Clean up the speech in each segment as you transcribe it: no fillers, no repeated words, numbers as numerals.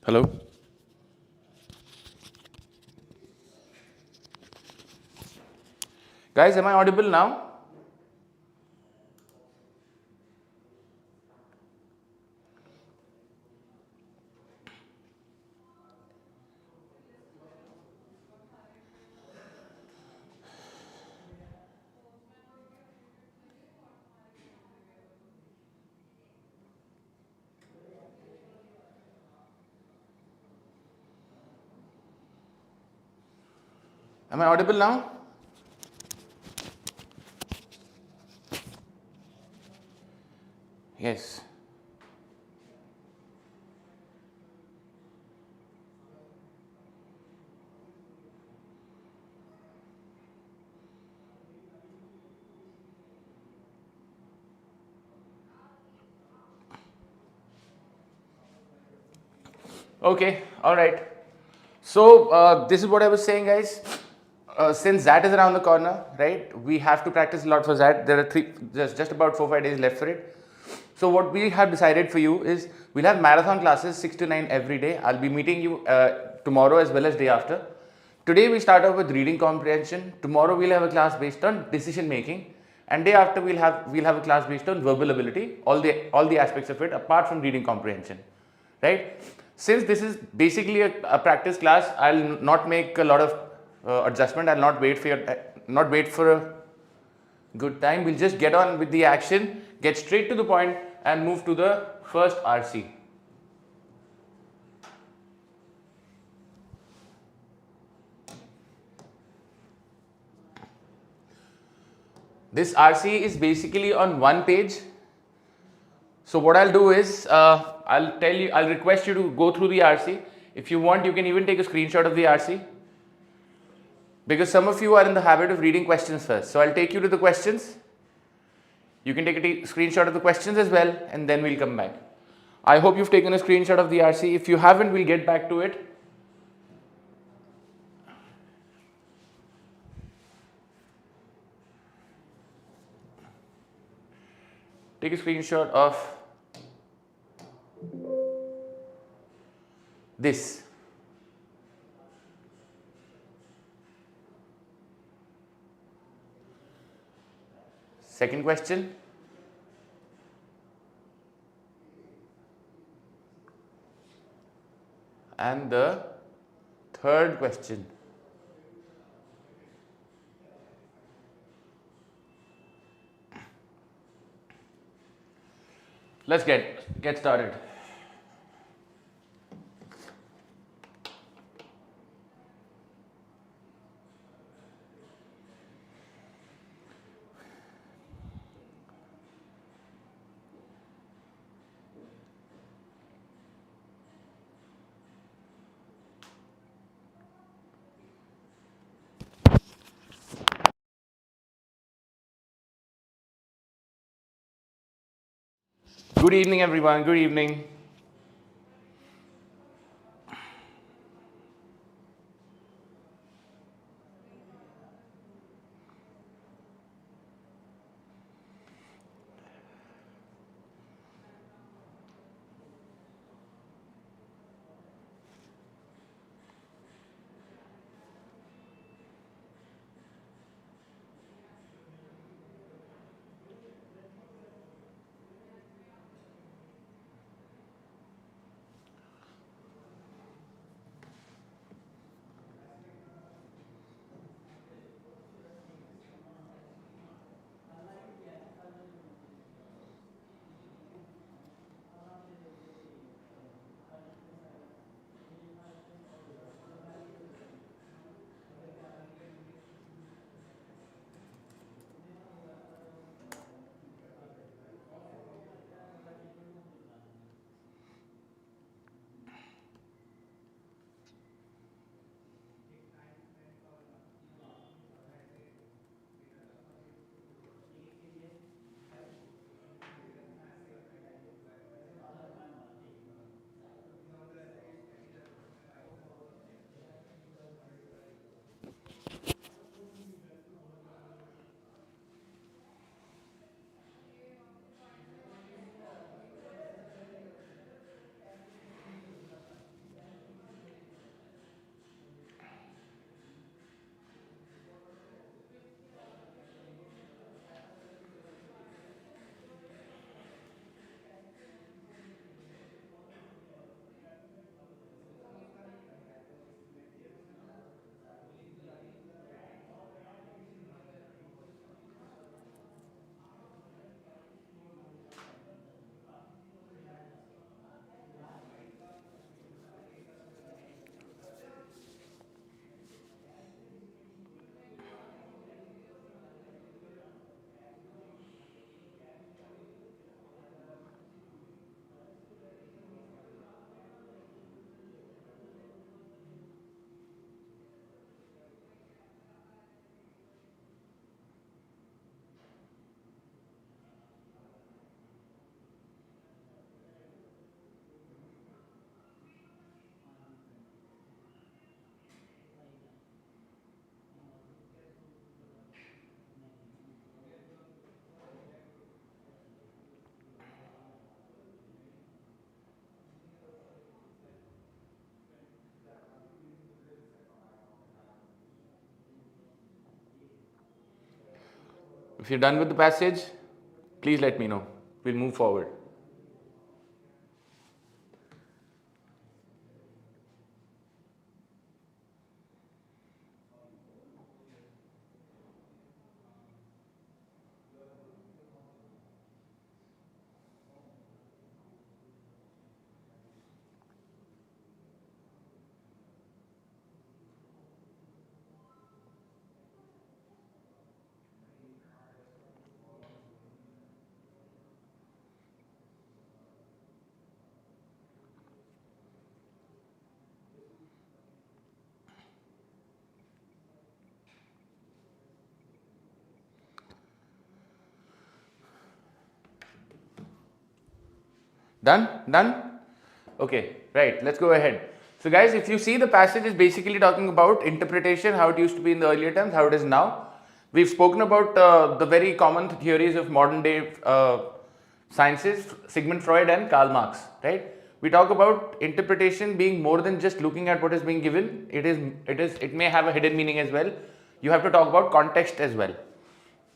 Hello? Guys, am I audible now? Am I audible now? Yes. Okay, all right. So this is what I was saying, guys. Since XAT is around the corner, right? We have to practice a lot for XAT. There are just about 4-5 days left for it. So what we have decided for you is we'll have marathon classes 6 to 9 every day. I'll be meeting you tomorrow as well as day after. Today we start off with reading comprehension. Tomorrow we'll have a class based on decision making, and day after we'll have a class based on verbal ability. All the aspects of it apart from reading comprehension, right? Since this is basically a practice class, I'll not make a lot of adjustment. I'll not wait for a good time. We'll just get on with the action, get straight to the point, and move to the first RC. This RC is basically on one page. So what I'll do is I'll request you to go through the RC. If you want, you can even take a screenshot of the RC, because some of you are in the habit of reading questions first. So I'll take you to the questions. You can take a screenshot of the questions as well, and then we'll come back. I hope you've taken a screenshot of the RC. If you haven't, we'll get back to it. Take a screenshot of this. Second question. And the third question. Let's get started. Good evening, everyone. Good evening. If you're done with the passage, please let me know. We'll move forward. Done? Done? Okay, right, let's go ahead. So guys, if you see, the passage is basically talking about interpretation, how it used to be in the earlier times, how it is now. We've spoken about the very common theories of modern day sciences, Sigmund Freud and Karl Marx, right? We talk about interpretation being more than just looking at what is being given. It may have a hidden meaning as well. You have to talk about context as well.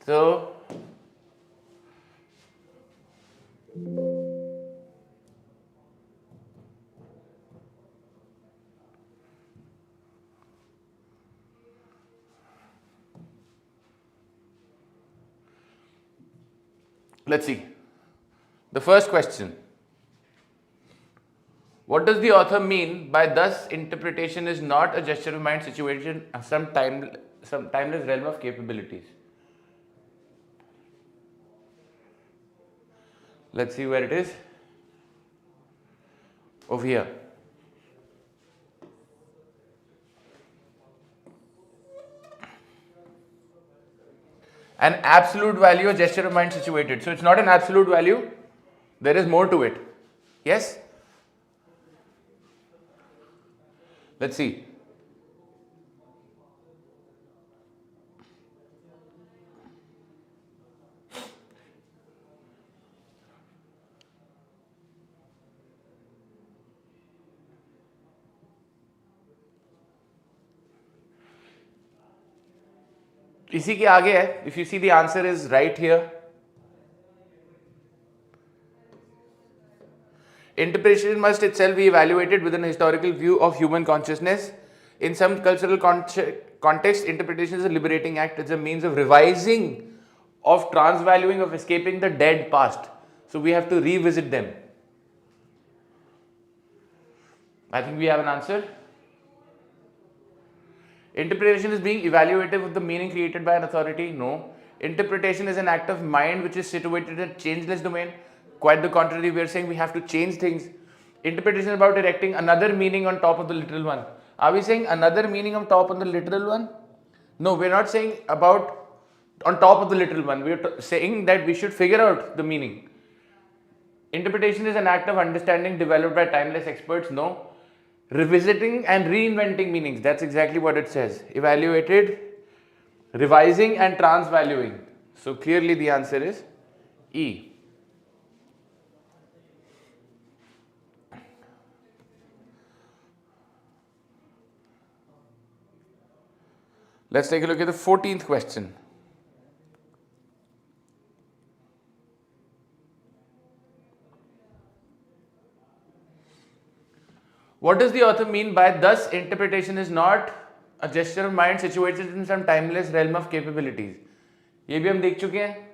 So let's see. The first question. What does the author mean by thus interpretation is not a gesture of mind situation, some timeless realm of capabilities? Let's see where it is. Over here. An absolute value, a gesture of mind situated. So it's not an absolute value. There is more to it. Yes? Let's see. इसी के आगे है. If you see, the answer is right here. Interpretation must itself be evaluated within a historical view of human consciousness. In some cultural context, interpretation is a liberating act. It's a means of revising, of transvaluing, of escaping the dead past. So we have to revisit them. I think we have an answer. Interpretation is being evaluative of the meaning created by an authority. No. Interpretation is an act of mind which is situated in a changeless domain. Quite the contrary, we are saying we have to change things. Interpretation is about erecting another meaning on top of the literal one. Are we saying another meaning on top of the literal one? No, we are not saying about on top of the literal one. We are saying that we should figure out the meaning. Interpretation is an act of understanding developed by timeless experts. No. Revisiting and reinventing meanings. That's exactly what it says. Evaluated, revising and transvaluing. So clearly the answer is E. Let's take a look at the 14th question. What does the author mean by thus interpretation is not a gesture of mind situated in some timeless realm of capabilities? ये भी हम देख चुके हैं.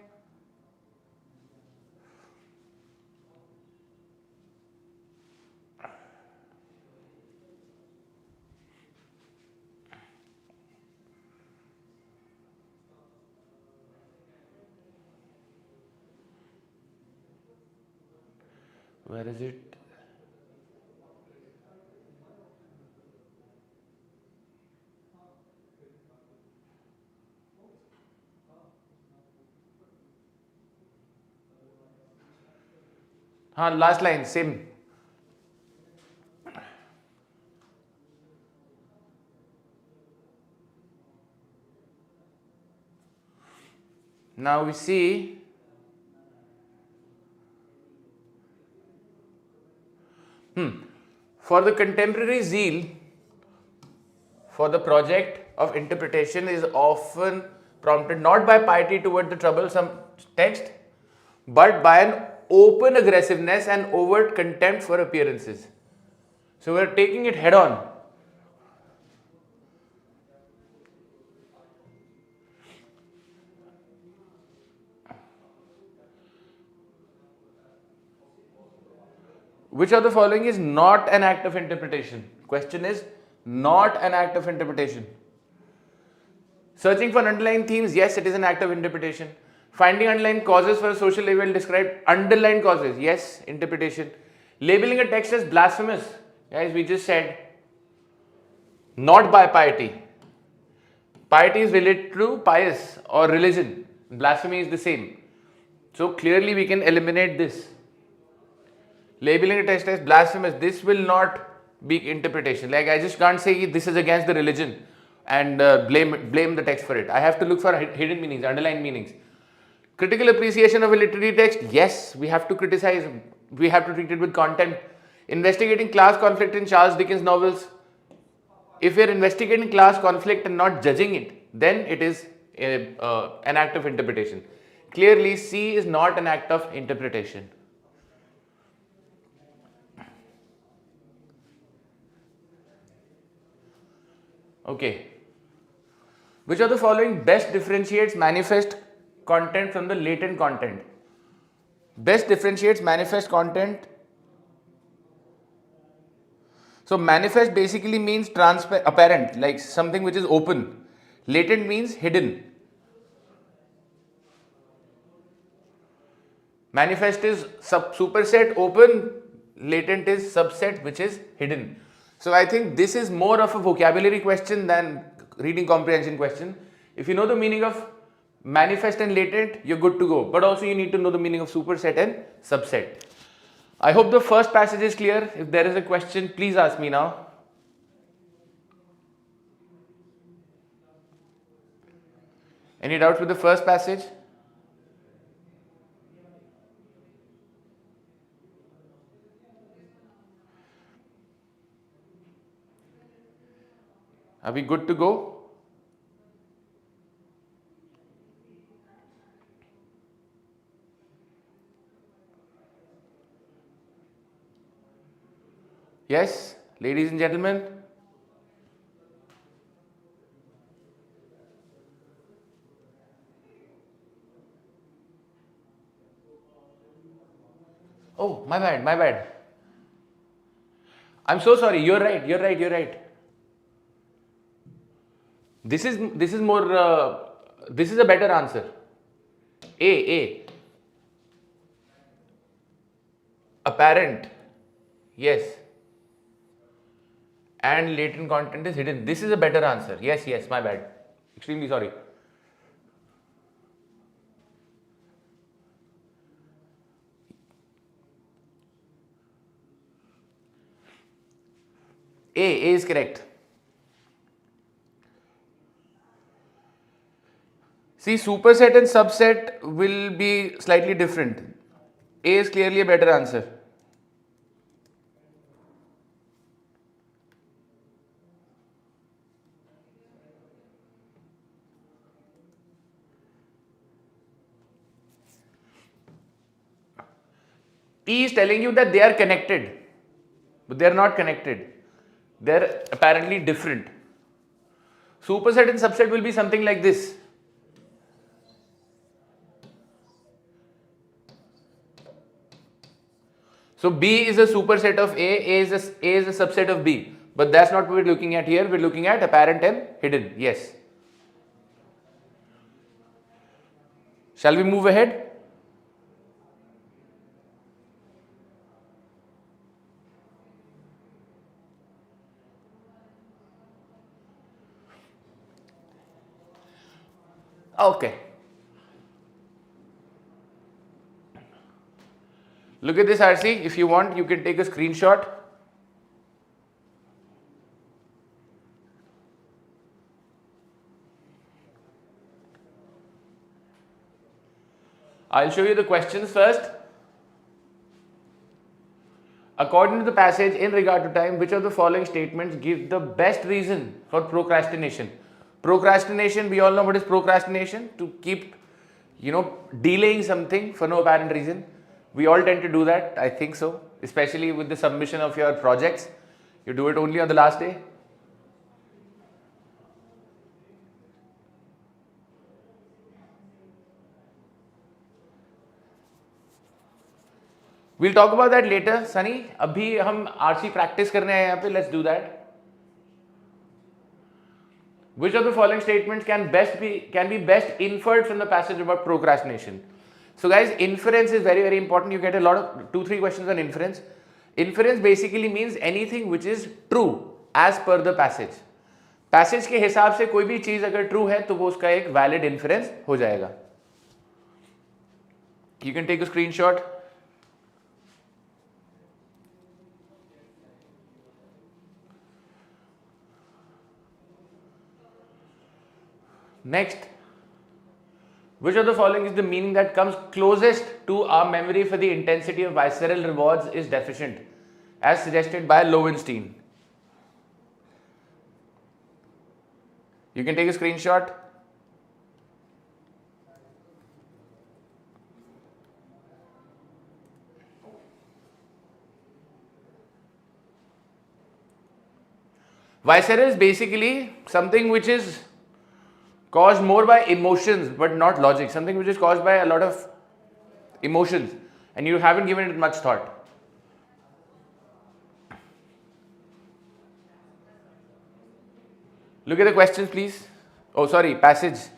Where is it? हाँ, last line, same. Now we see for the contemporary zeal for the project of interpretation is often prompted not by piety toward the troublesome text, but by an open aggressiveness and overt contempt for appearances. So we're taking it head on. Which of the following is not an act of interpretation? Question is not an act of interpretation. Searching for underlying themes, yes, it is an act of interpretation. Finding underlying causes for a social evil described, underlying causes, yes, interpretation. Labeling a text as blasphemous, guys, we just said, not by piety. Piety is related to pious or religion. Blasphemy is the same. So clearly we can eliminate this. Labeling a text as blasphemous, this will not be interpretation. Like I just can't say this is against the religion and blame the text for it. I have to look for hidden meanings, underlying meanings. Critical appreciation of a literary text, yes, we have to criticize, we have to treat it with content. Investigating class conflict in Charles Dickens novels. If we are investigating class conflict and not judging it, then it is an act of interpretation. Clearly, C is not an act of interpretation. Okay. Which of the following best differentiates manifest content from the latent content? Best differentiates manifest content. So manifest basically means apparent, like something which is open. Latent means hidden. Manifest is superset, open. Latent is subset, which is hidden. So I think this is more of a vocabulary question than reading comprehension question. If you know the meaning of manifest and latent, you're good to go. But also you need to know the meaning of superset and subset. I hope the first passage is clear. If there is a question, please ask me now. Any doubts with the first passage? Are we good to go? Yes, ladies and gentlemen. Oh, my bad, my bad. I'm so sorry. You're right. You're right. You're right. This is more. This is a better answer. A. Apparent. Yes. And latent content is hidden. This is a better answer. Yes. Yes. My bad. Extremely sorry. A is correct. See, superset and subset will be slightly different. A is clearly a better answer. T is telling you that they are connected, but they are not connected. They are apparently different. Superset and subset will be something like this. So B is a superset of A is a subset of B. But that's not what we're looking at here. We're looking at apparent and hidden. Yes. Shall we move ahead? Okay. Look at this, RC. If you want, you can take a screenshot. I'll show you the questions first. According to the passage in regard to time, which of the following statements give the best reason for procrastination? Procrastination, we all know what is procrastination, to keep, delaying something for no apparent reason. We all tend to do that, I think so, especially with the submission of your projects. You do it only on the last day. We'll talk about that later, Sunny. Abhi hum RC practice karne aaye yahan pe. Let's do that. Which of the following statements can be best inferred from the passage about procrastination? So guys, inference is very, very important. You get a lot of 2-3 questions on inference. Inference basically means anything which is true as per the passage. Passage के हिसाब से कोई भी चीज अगर true है तो वो उसका एक valid inference हो जाएगा. You can take a screenshot. Next, which of the following is the meaning that comes closest to our memory for the intensity of visceral rewards is deficient, as suggested by Lowenstein? You can take a screenshot. Visceral is basically something which is caused more by emotions but not logic, something which is caused by a lot of emotions and you haven't given it much thought. Look at the questions, please. Oh, sorry, passage.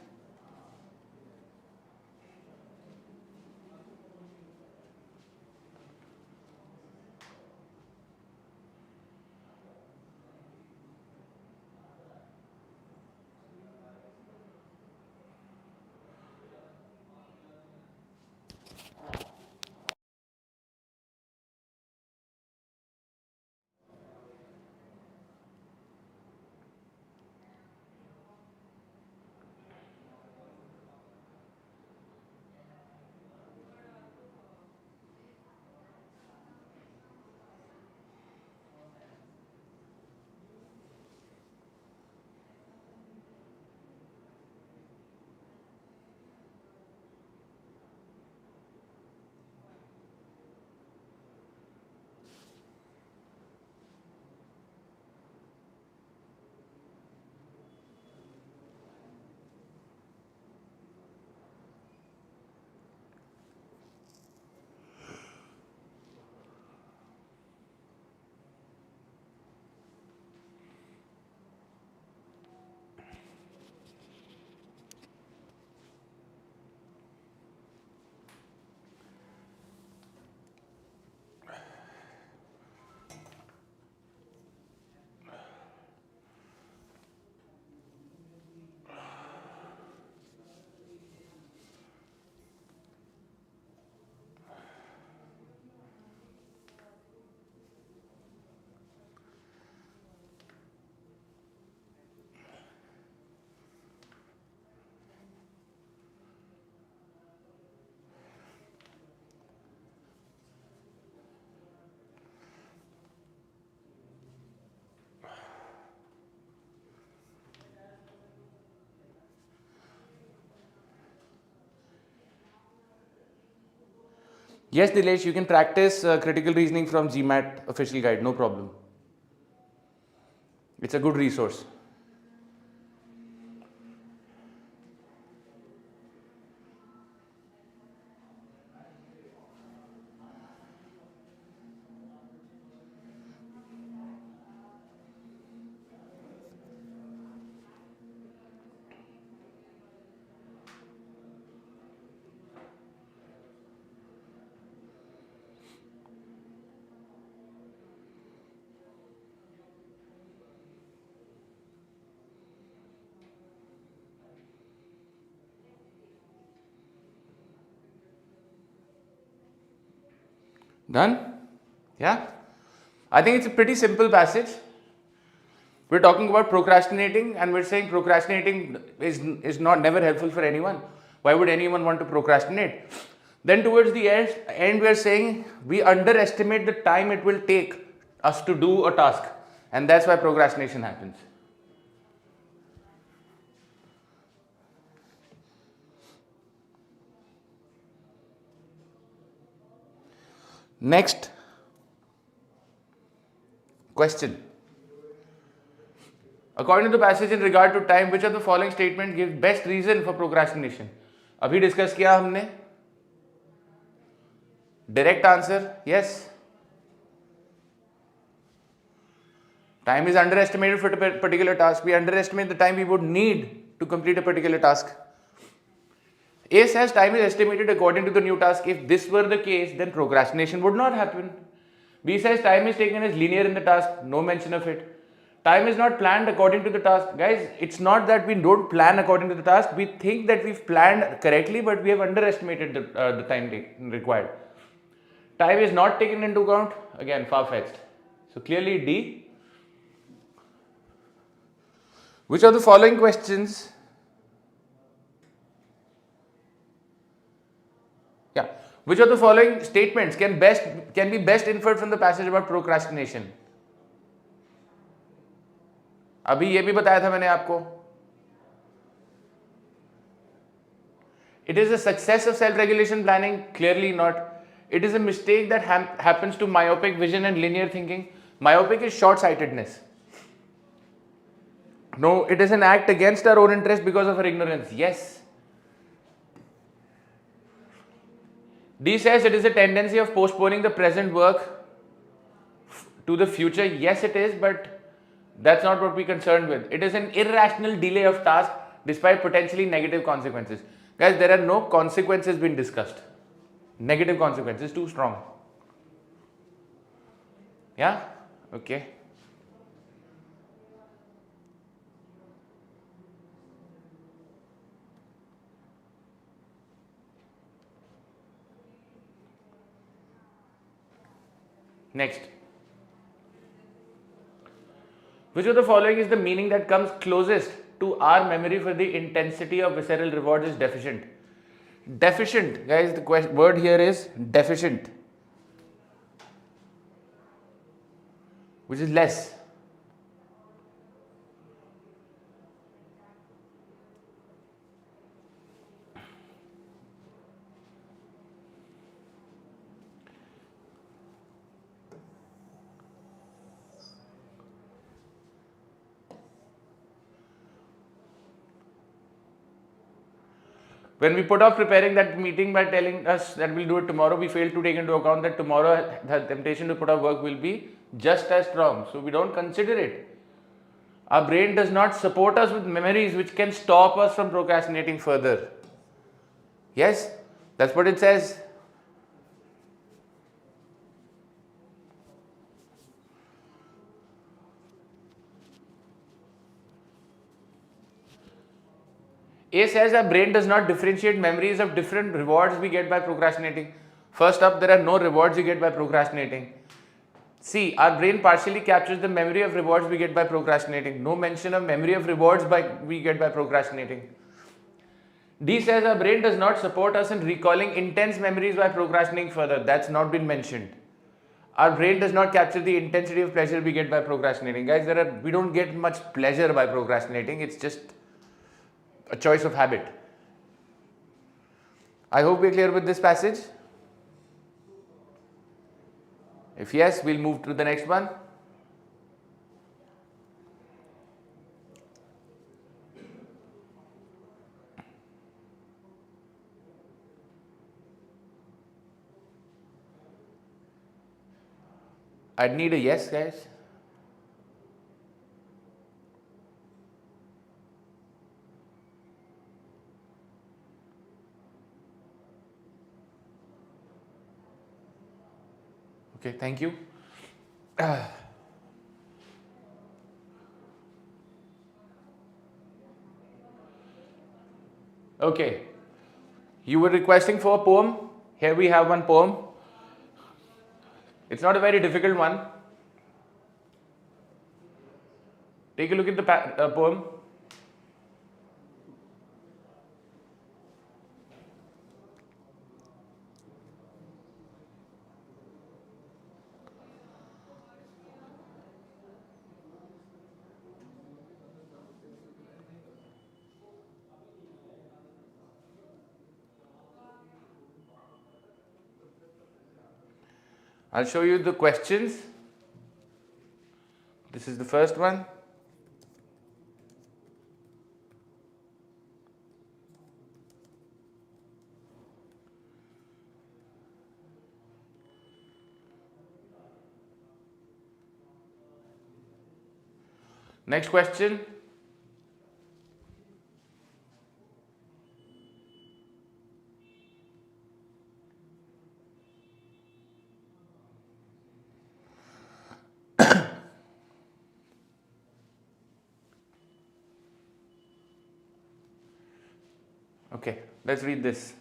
Yes, Dilesh, you can practice critical reasoning from GMAT official guide, no problem. It's a good resource. Done? Yeah? I think it's a pretty simple passage. We're talking about procrastinating and we're saying procrastinating is not never helpful for anyone. Why would anyone want to procrastinate? Then towards the end we're saying we underestimate the time it will take us to do a task, and that's why procrastination happens. Next question. According to the passage in regard to time, which of the following statement gives best reason for procrastination? अभी discuss किया हमने. Direct answer, yes. Time is underestimated for a particular task. We underestimate the time we would need to complete a particular task. A says time is estimated according to the new task. If this were the case, then procrastination would not happen. B says time is taken as linear in the task. No mention of it. Time is not planned according to the task. Guys, it's not that we don't plan according to the task. We think that we've planned correctly, but we have underestimated the time required. Time is not taken into account. Again, far-fetched. So clearly D. Which of the following questions? Yeah. Which of the following statements can be best inferred from the passage about procrastination? अभी ये भी बताया था मैंने आपको. It is a success of self-regulation planning? Clearly not. It is a mistake that happens to myopic vision and linear thinking. Myopic is short-sightedness. No, it is an act against our own interest because of our ignorance. Yes. D says it is a tendency of postponing the present work to the future. Yes, it is, but that's not what we're concerned with. It is an irrational delay of task despite potentially negative consequences. Guys, there are no consequences being discussed. Negative consequences, too strong. Yeah? Okay. Next. Which of the following is the meaning that comes closest to our memory for the intensity of visceral rewards is deficient? Deficient, guys, the word here is deficient, which is less. When we put off preparing that meeting by telling us that we'll do it tomorrow, we fail to take into account that tomorrow the temptation to put off work will be just as strong. So we don't consider it. Our brain does not support us with memories which can stop us from procrastinating further. Yes, that's what it says. A says our brain does not differentiate memories of different rewards we get by procrastinating. First up, there are no rewards you get by procrastinating. C, our brain partially captures the memory of rewards we get by procrastinating. No mention of memory of rewards we get by procrastinating. D says our brain does not support us in recalling intense memories by procrastinating further. That's not been mentioned. Our brain does not capture the intensity of pleasure we get by procrastinating. Guys, we don't get much pleasure by procrastinating. It's just a choice of habit. I hope we're clear with this passage. If yes, we'll move to the next one. I'd need a yes, guys. Okay, thank you. Okay, you were requesting for a poem. Here we have one poem. It's not a very difficult one. Take a look at the poem. I'll show you the questions. This is the first one. Next question. Okay, let's read this.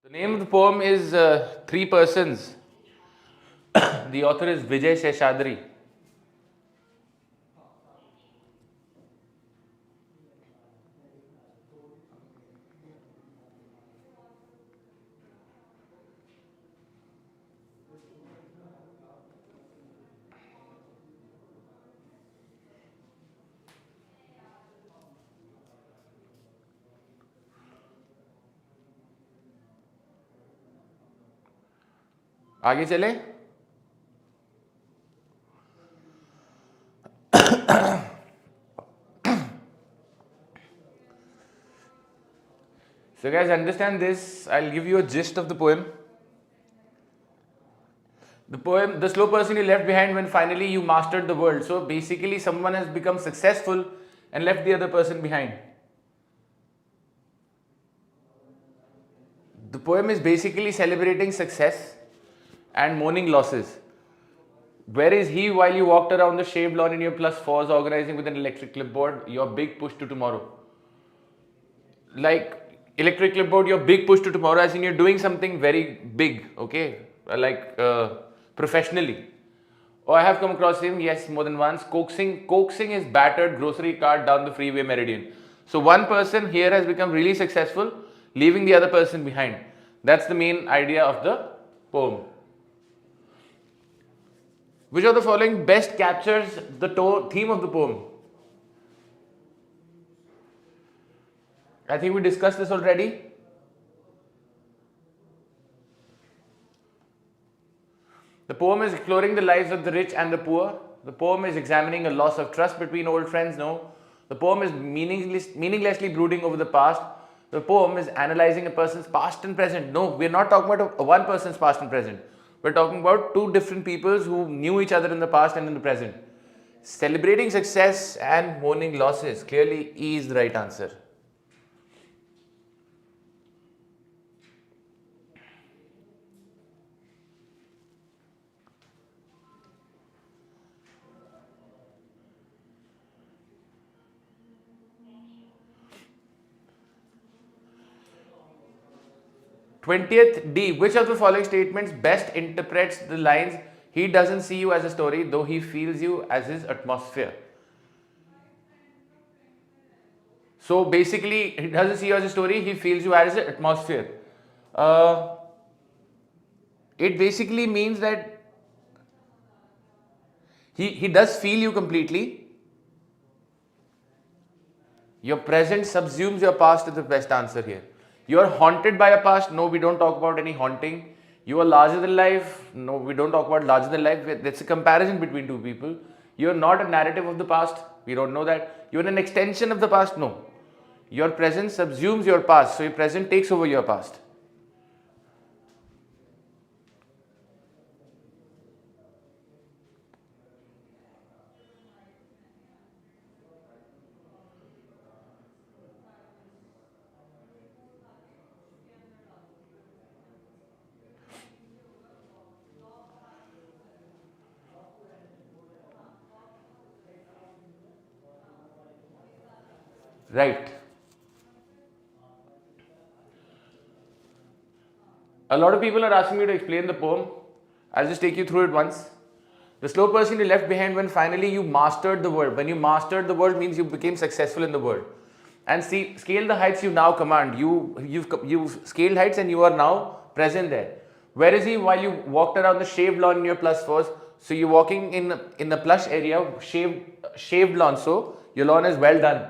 The name of the poem is Three Persons. The author is Vijay Seshadri. आगे चले. So guys, understand this. I'll give you a gist of the poem. The slow person you left behind when finally you mastered the world. So basically someone has become successful and left the other person behind. The poem is basically celebrating success and mourning losses. Where is he while you walked around the shaved lawn in your +4s organizing with an electric clipboard your big push to tomorrow? Like electric clipboard, your big push to tomorrow, as in you're doing something very big, okay? Like professionally. Oh, I have come across him, yes, more than once. Coaxing his battered grocery cart down the freeway meridian. So one person here has become really successful, leaving the other person behind. That's the main idea of the poem. Which of the following best captures the theme of the poem? I think we discussed this already. The poem is exploring the lives of the rich and the poor. The poem is examining a loss of trust between old friends. No. The poem is meaninglessly brooding over the past. The poem is analyzing a person's past and present. No, we're not talking about one person's past and present. We're talking about two different peoples who knew each other in the past and in the present. Celebrating success and mourning losses. Clearly, E is the right answer. #20th D. Which of the following statements best interprets the lines, he doesn't see you as a story, though he feels you as his atmosphere? So basically, he doesn't see you as a story, he feels you as an atmosphere. It basically means that he does feel you completely, Your present subsumes your past is the best answer here. You are haunted by a past. No, we don't talk about any haunting. You are larger than life. No, we don't talk about larger than life. That's a comparison between two people. You are not a narrative of the past. We don't know that. You are an extension of the past. No. Your present subsumes your past. So your present takes over your past. Right. A lot of people are asking me to explain the poem. I'll just take you through it once. The slow person you left behind when finally you mastered the world. When you mastered the world means you became successful in the world. And see, scale the heights you now command. You've scaled heights and you are now present there. Where is he while you walked around the shaved lawn in your plus fours? So you're walking in the plush area, shaved lawn. So your lawn is well done.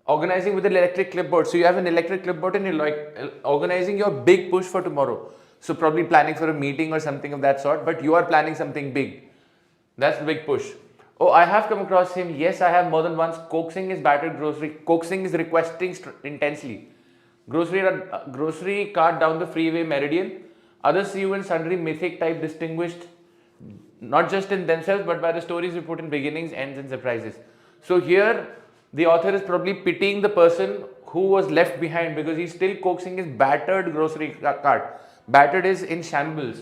Organizing with an electric clipboard. So you have an electric clipboard and you're like organizing your big push for tomorrow. So probably planning for a meeting or something of that sort, but you are planning something big. That's the big push. Oh, I have come across him. Yes, I have more than once. Coaxing his battered grocery. Coaxing is requesting intensely. Grocery cart down the freeway meridian. Others see you in sundry mythic type distinguished not just in themselves but by the stories we put in beginnings, ends and surprises. So here the author is probably pitying the person who was left behind because he's still coaxing his battered grocery cart. Battered is in shambles.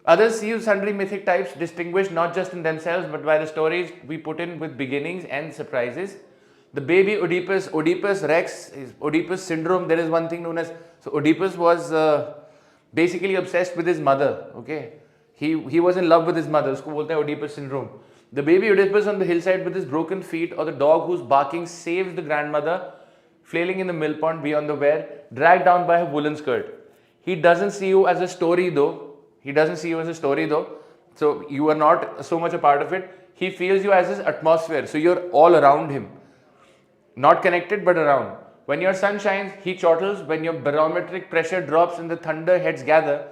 Others see you sundry mythic types distinguished not just in themselves but by the stories we put in with beginnings and surprises. The baby Oedipus Rex, is Oedipus syndrome. There is one thing known as, so Oedipus was basically obsessed with his mother. Okay, he was in love with his mother. Usko bolte hain Oedipus syndrome. The baby Oedipus on the hillside with his broken feet, or the dog whose barking saves the grandmother, flailing in the mill pond beyond the weir, dragged down by her woolen skirt. He doesn't see you as a story though. So you are not so much a part of it. He feels you as his atmosphere. So you're all around him. Not connected but around. When your sun shines, he chortles. When your barometric pressure drops and the thunder heads gather,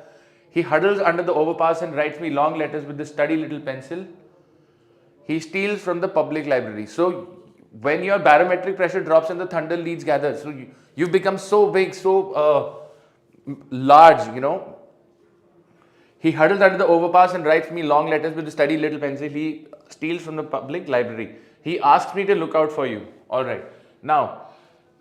he huddles under the overpass and writes me long letters with this sturdy little pencil. He steals from the public library. So when your barometric pressure drops and the thunder leads gather, so you've become so big, so large, you know. He huddles under the overpass and writes me long letters with a sturdy little pencil. He steals from the public library. He asks me to look out for you. All right. Now,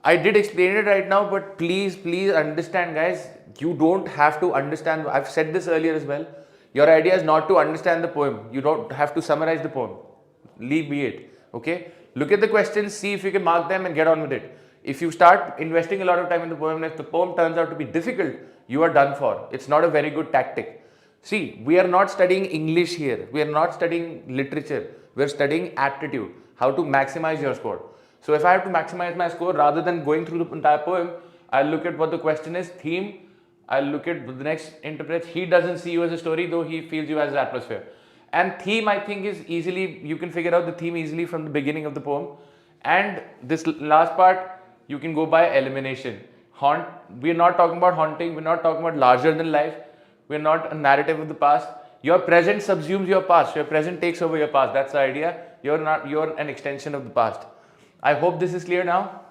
I did explain it right now, but please understand, guys. You don't have to understand. I've said this earlier as well. Your idea is not to understand the poem. You don't have to summarize the poem. Leave be it. Okay. Look at the questions. See if you can mark them and get on with it. If you start investing a lot of time in the poem, and if the poem turns out to be difficult, you are done for. It's not a very good tactic. See, we are not studying English here. We are not studying literature. We are studying aptitude, how to maximize your score. So if I have to maximize my score, rather than going through the entire poem, I'll look at what the question is, theme. I'll look at the next interpret. He doesn't see you as a story, though he feels you as an atmosphere. And theme, I think, is easily, you can figure out the theme easily from the beginning of the poem. And this last part, you can go by elimination. We're not talking about haunting. We're not talking about larger than life. We're not a narrative of the past. Your present subsumes your past. Your present takes over your past. That's the idea. You're an extension of the past. I hope this is clear now.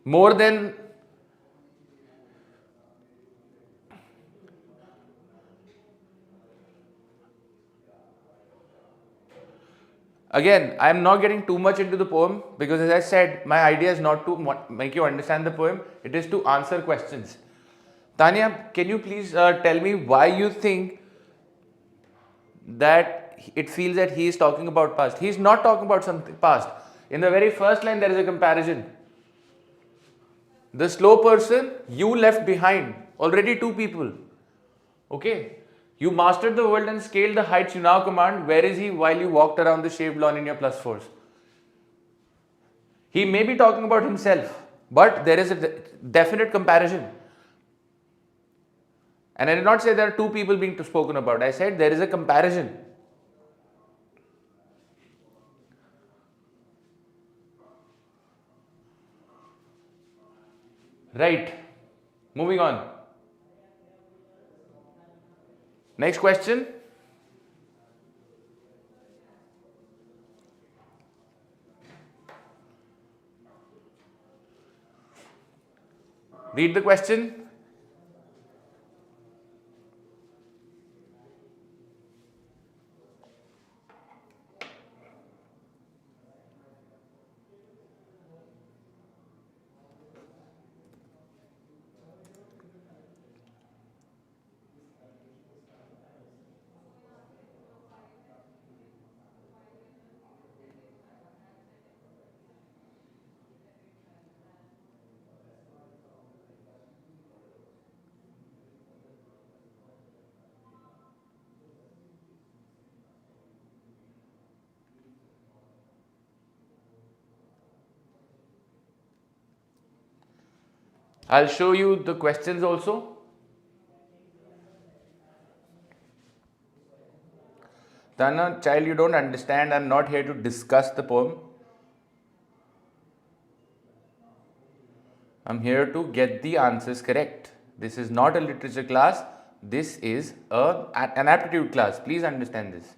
More than again, I am not getting too much into the poem because, as I said, my idea is not to make you understand the poem. It is to answer questions. Tanya, can you please tell me why you think that it feels that he is talking about past? He is not talking about something past. In the very first line, there is a comparison. The slow person, you left behind. Already two people. Okay. You mastered the world and scaled the heights you now command. Where is he while you walked around the shaved lawn in your plus fours? He may be talking about himself, but there is a definite comparison. And I did not say there are two people being spoken about. I said there is a comparison. Right. Moving on. Next question. Read the question. I'll show you the questions also. Tana, child, you don't understand. I'm not here to discuss the poem. I'm here to get the answers correct. This is not a literature class. This is an aptitude class. Please understand this.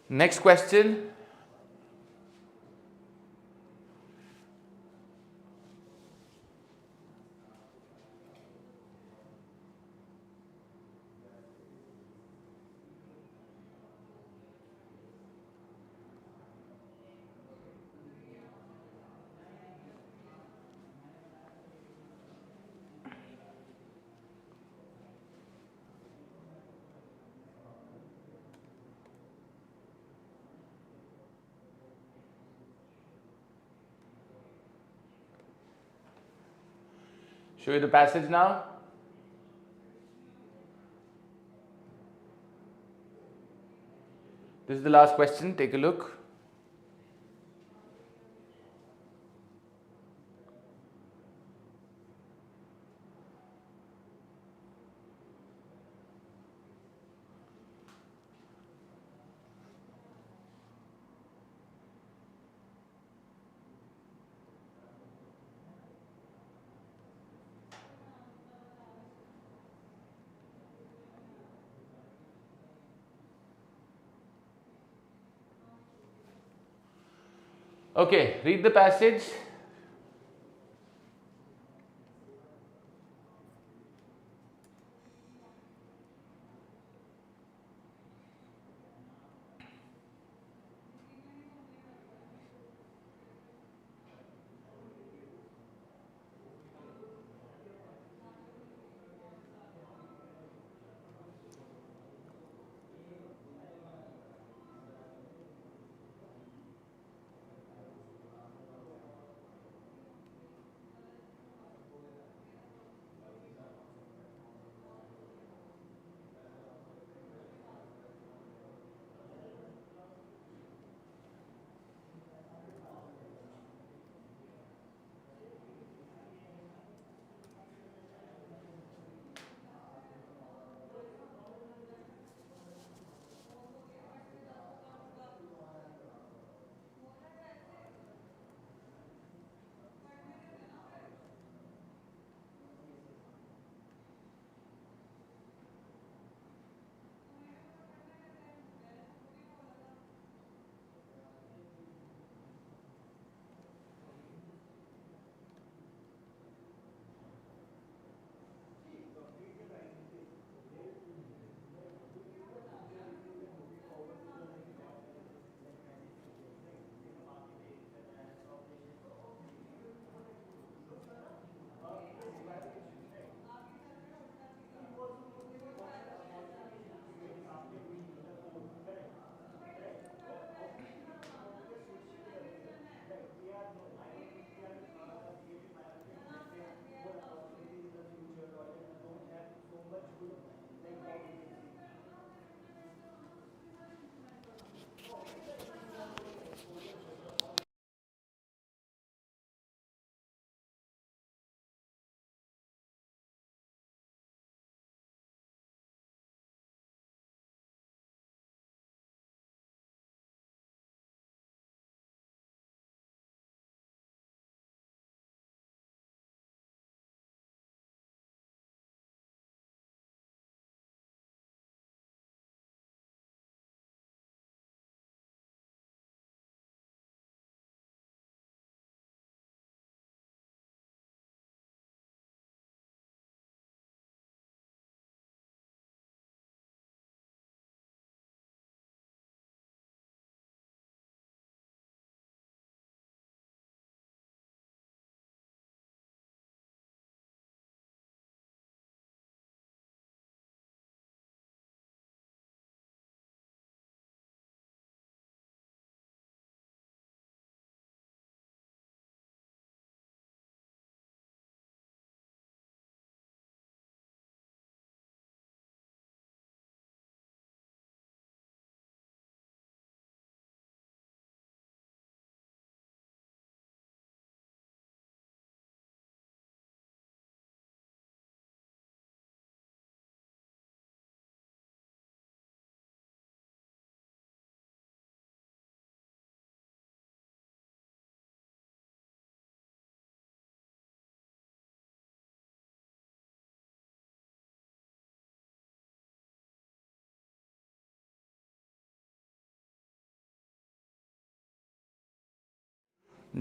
Next question. Show you the passage now. This is the last question. Take a look. Okay, read the passage.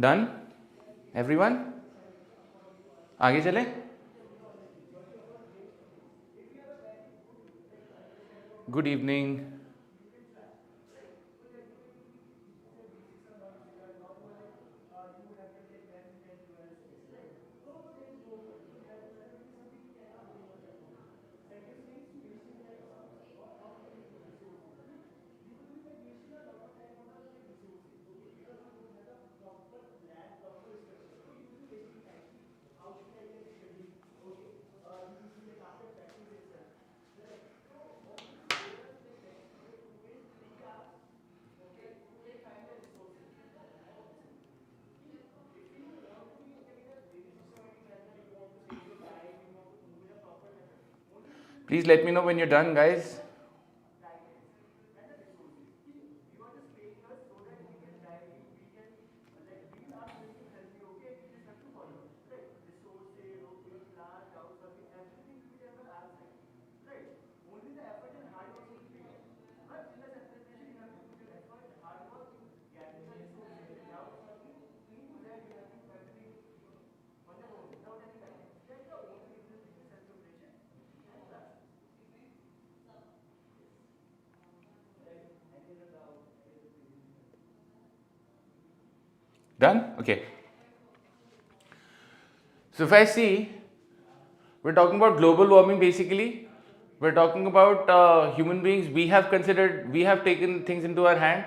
Done? Everyone? आगे चले? Good evening. Please let me know when you're done, guys. Done? Okay. So if I see, we're talking about global warming basically. We're talking about human beings. We have taken things into our hand.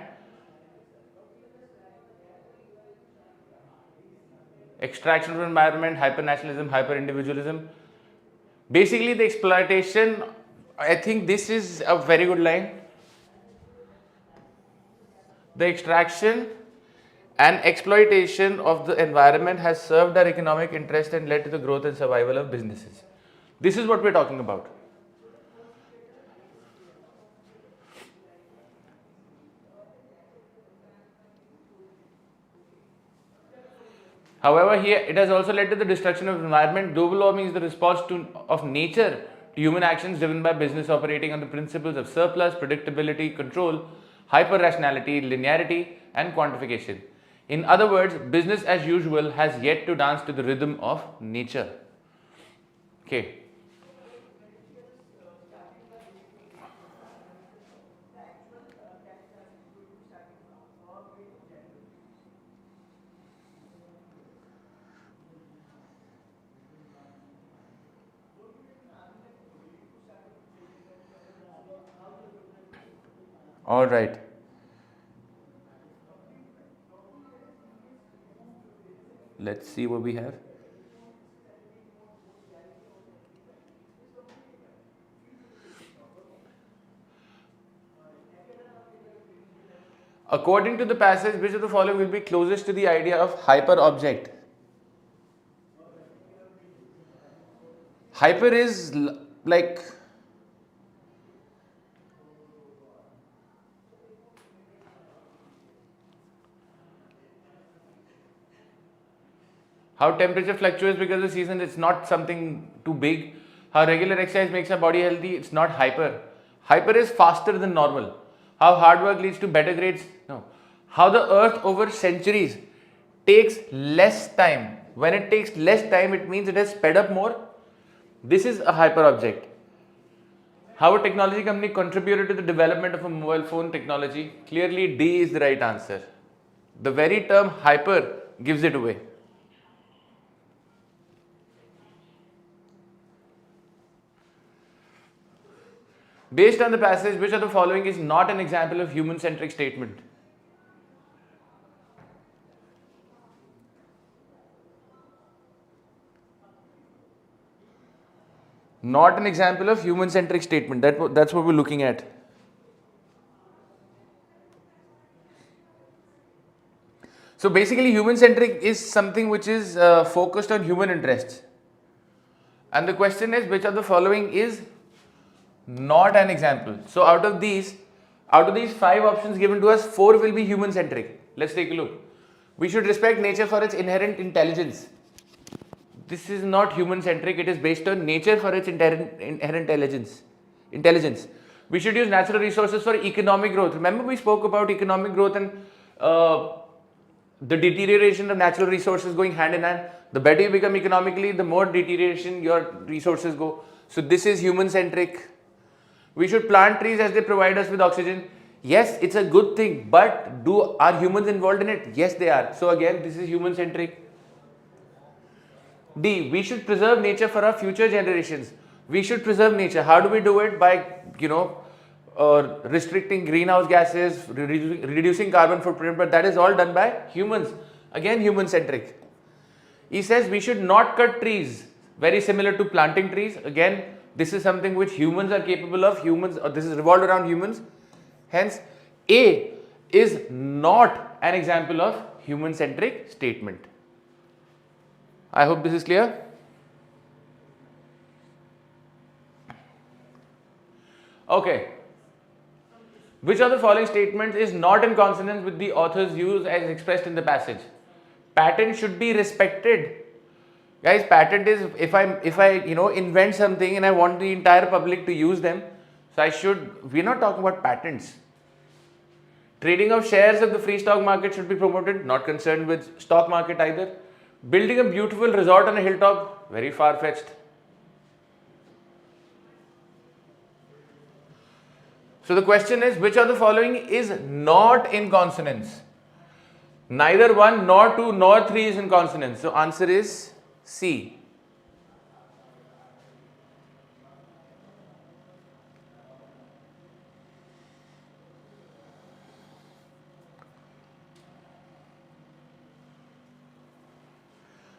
Extraction from environment, hyper-nationalism, hyper-individualism. Basically the exploitation, I think this is a very good line. The extraction and exploitation of the environment has served our economic interest and led to the growth and survival of businesses. This is what we're talking about. However, here it has also led to the destruction of environment. Global warming is the response of nature to human actions driven by business operating on the principles of surplus, predictability, control, hyper-rationality, linearity, and quantification. In other words, business as usual has yet to dance to the rhythm of nature. Okay. All right. Let's see what we have. According to the passage, which of the following will be closest to the idea of hyper object? Hyper is like how temperature fluctuates because of the season, it's not something too big. How regular exercise makes our body healthy, it's not hyper. Hyper is faster than normal. How hard work leads to better grades, no. How the earth over centuries takes less time. When it takes less time, it means it has sped up more. This is a hyper object. How a technology company contributed to the development of a mobile phone technology. Clearly D is the right answer. The very term hyper gives it away. Based on the passage, which of the following is not an example of human-centric statement? Not an example of human-centric statement. That's what we're looking at. So basically, human-centric is something which is focused on human interests. And the question is, which of the following is not an example? So out of these 5 options given to us, 4 will be human-centric. Let's take a look. We should respect nature for its inherent intelligence. This is not human-centric. It is based on nature for its inherent intelligence. We should use natural resources for economic growth. Remember we spoke about economic growth and the deterioration of natural resources going hand in hand. The better you become economically, the more deterioration your resources go. So this is human centric. We should plant trees as they provide us with oxygen. Yes, it's a good thing, but are humans involved in it? Yes, they are. So again, this is human centric. D, we should preserve nature for our future generations. We should preserve nature. How do we do it? By, restricting greenhouse gases, reducing carbon footprint, but that is all done by humans. Again, human centric. He says we should not cut trees. Very similar to planting trees. Again, this is something which humans are capable of. This is revolved around humans. Hence, A is not an example of human centric statement. I hope this is clear. Okay. Which of the following statements is not in consonance with the author's views as expressed in the passage? Patent should be respected. Guys, patent is if I invent something and I want the entire public to use them, so we're not talking about patents. Trading of shares of the free stock market should be promoted, not concerned with stock market either. Building a beautiful resort on a hilltop, very far-fetched. So the question is, which of the following is not in consonance? Neither 1, nor 2, nor 3 is in consonance. So answer is C.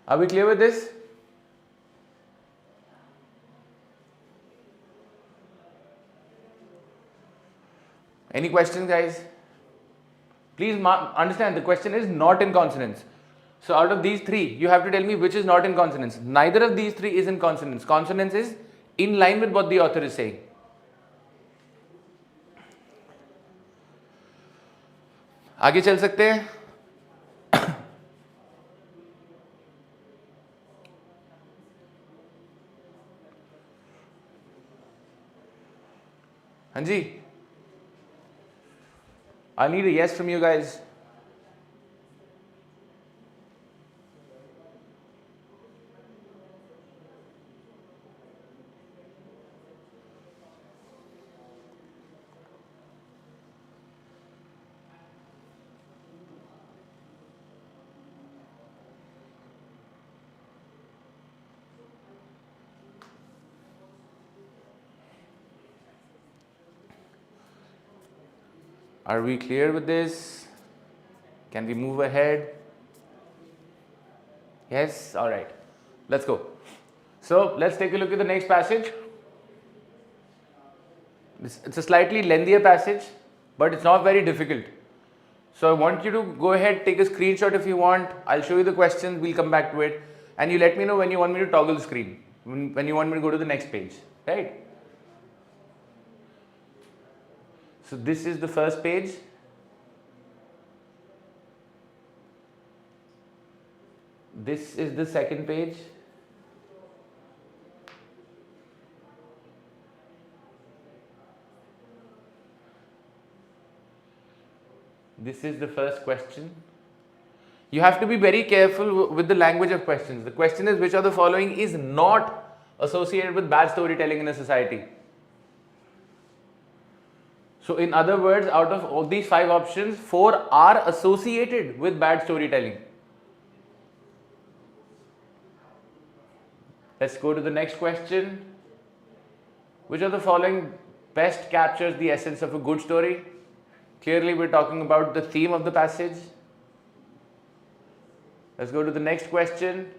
Are we clear with this? Any questions, guys? Please understand the question is not in consonance. So out of these 3, you have to tell me which is not in consonance. Neither of these 3 is in consonance. Consonance is in line with what the author is saying. आगे चल सकते हैं? हाँ जी, I need a yes from you guys. Are we clear with this? Can we move ahead? Yes? Alright. Let's go. So, let's take a look at the next passage. It's a slightly lengthier passage, but it's not very difficult. So, I want you to go ahead, take a screenshot if you want. I'll show you the questions, we'll come back to it. And you let me know when you want me to toggle the screen, when you want me to go to the next page, right? So this is the first page. This is the second page. This is the first question. You have to be very careful with the language of questions. The question is, which of the following is not associated with bad storytelling in a society? So in other words, out of all these 5 options, 4 are associated with bad storytelling. Let's go to the next question. Which of the following best captures the essence of a good story? Clearly, we're talking about the theme of the passage. Let's go to the next question.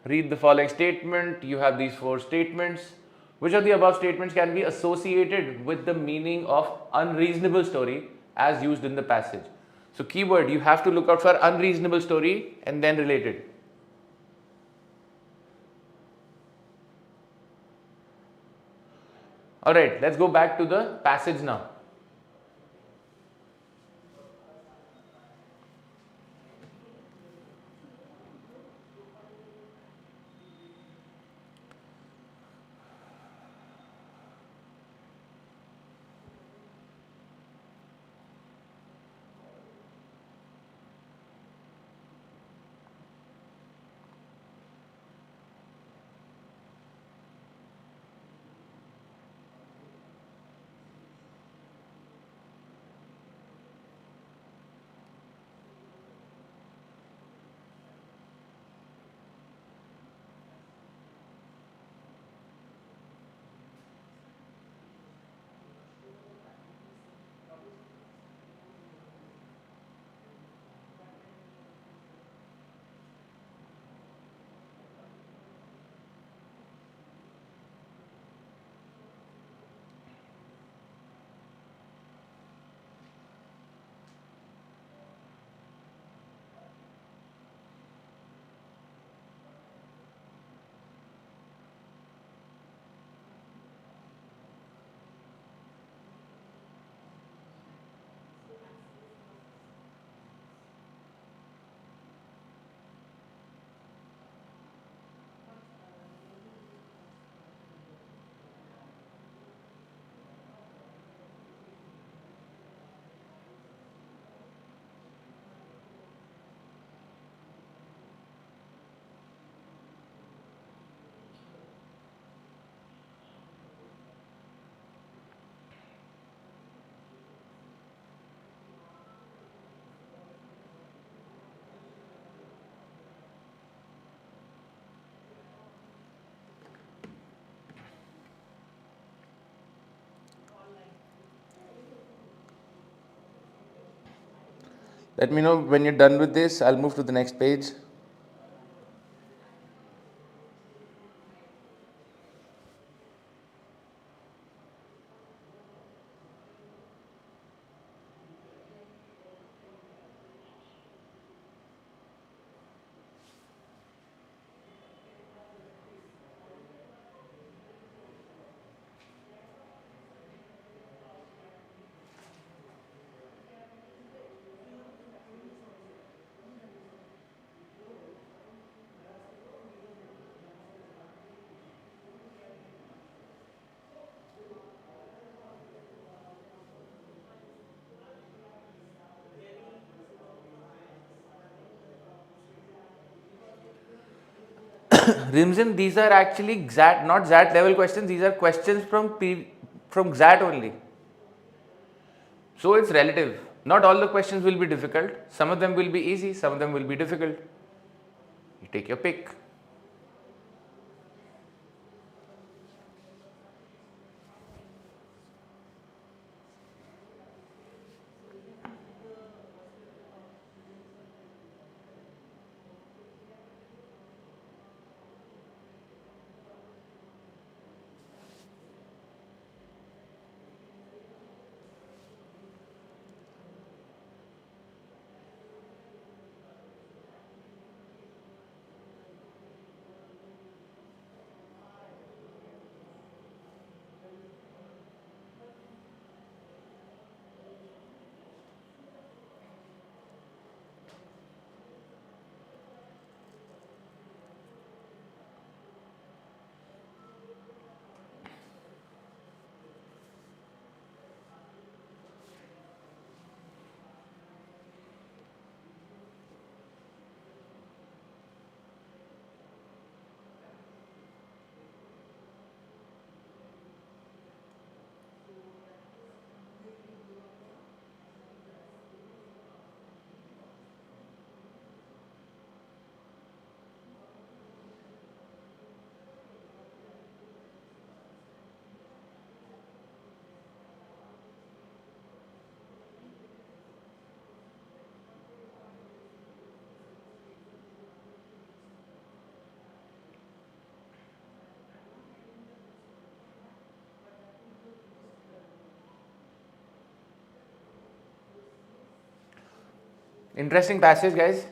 Read the following statement. You have these 4 statements. Which of the above statements can be associated with the meaning of unreasonable story as used in the passage? So keyword, you have to look out for unreasonable story and then related. Alright, let's go back to the passage now. Let me know when you're done with this. I'll move to the next page. Rimzin, these are actually XAT, not XAT level questions. These are questions from XAT only. So it's relative. Not all the questions will be difficult. Some of them will be easy. Some of them will be difficult. You take your pick. Interesting passage, guys.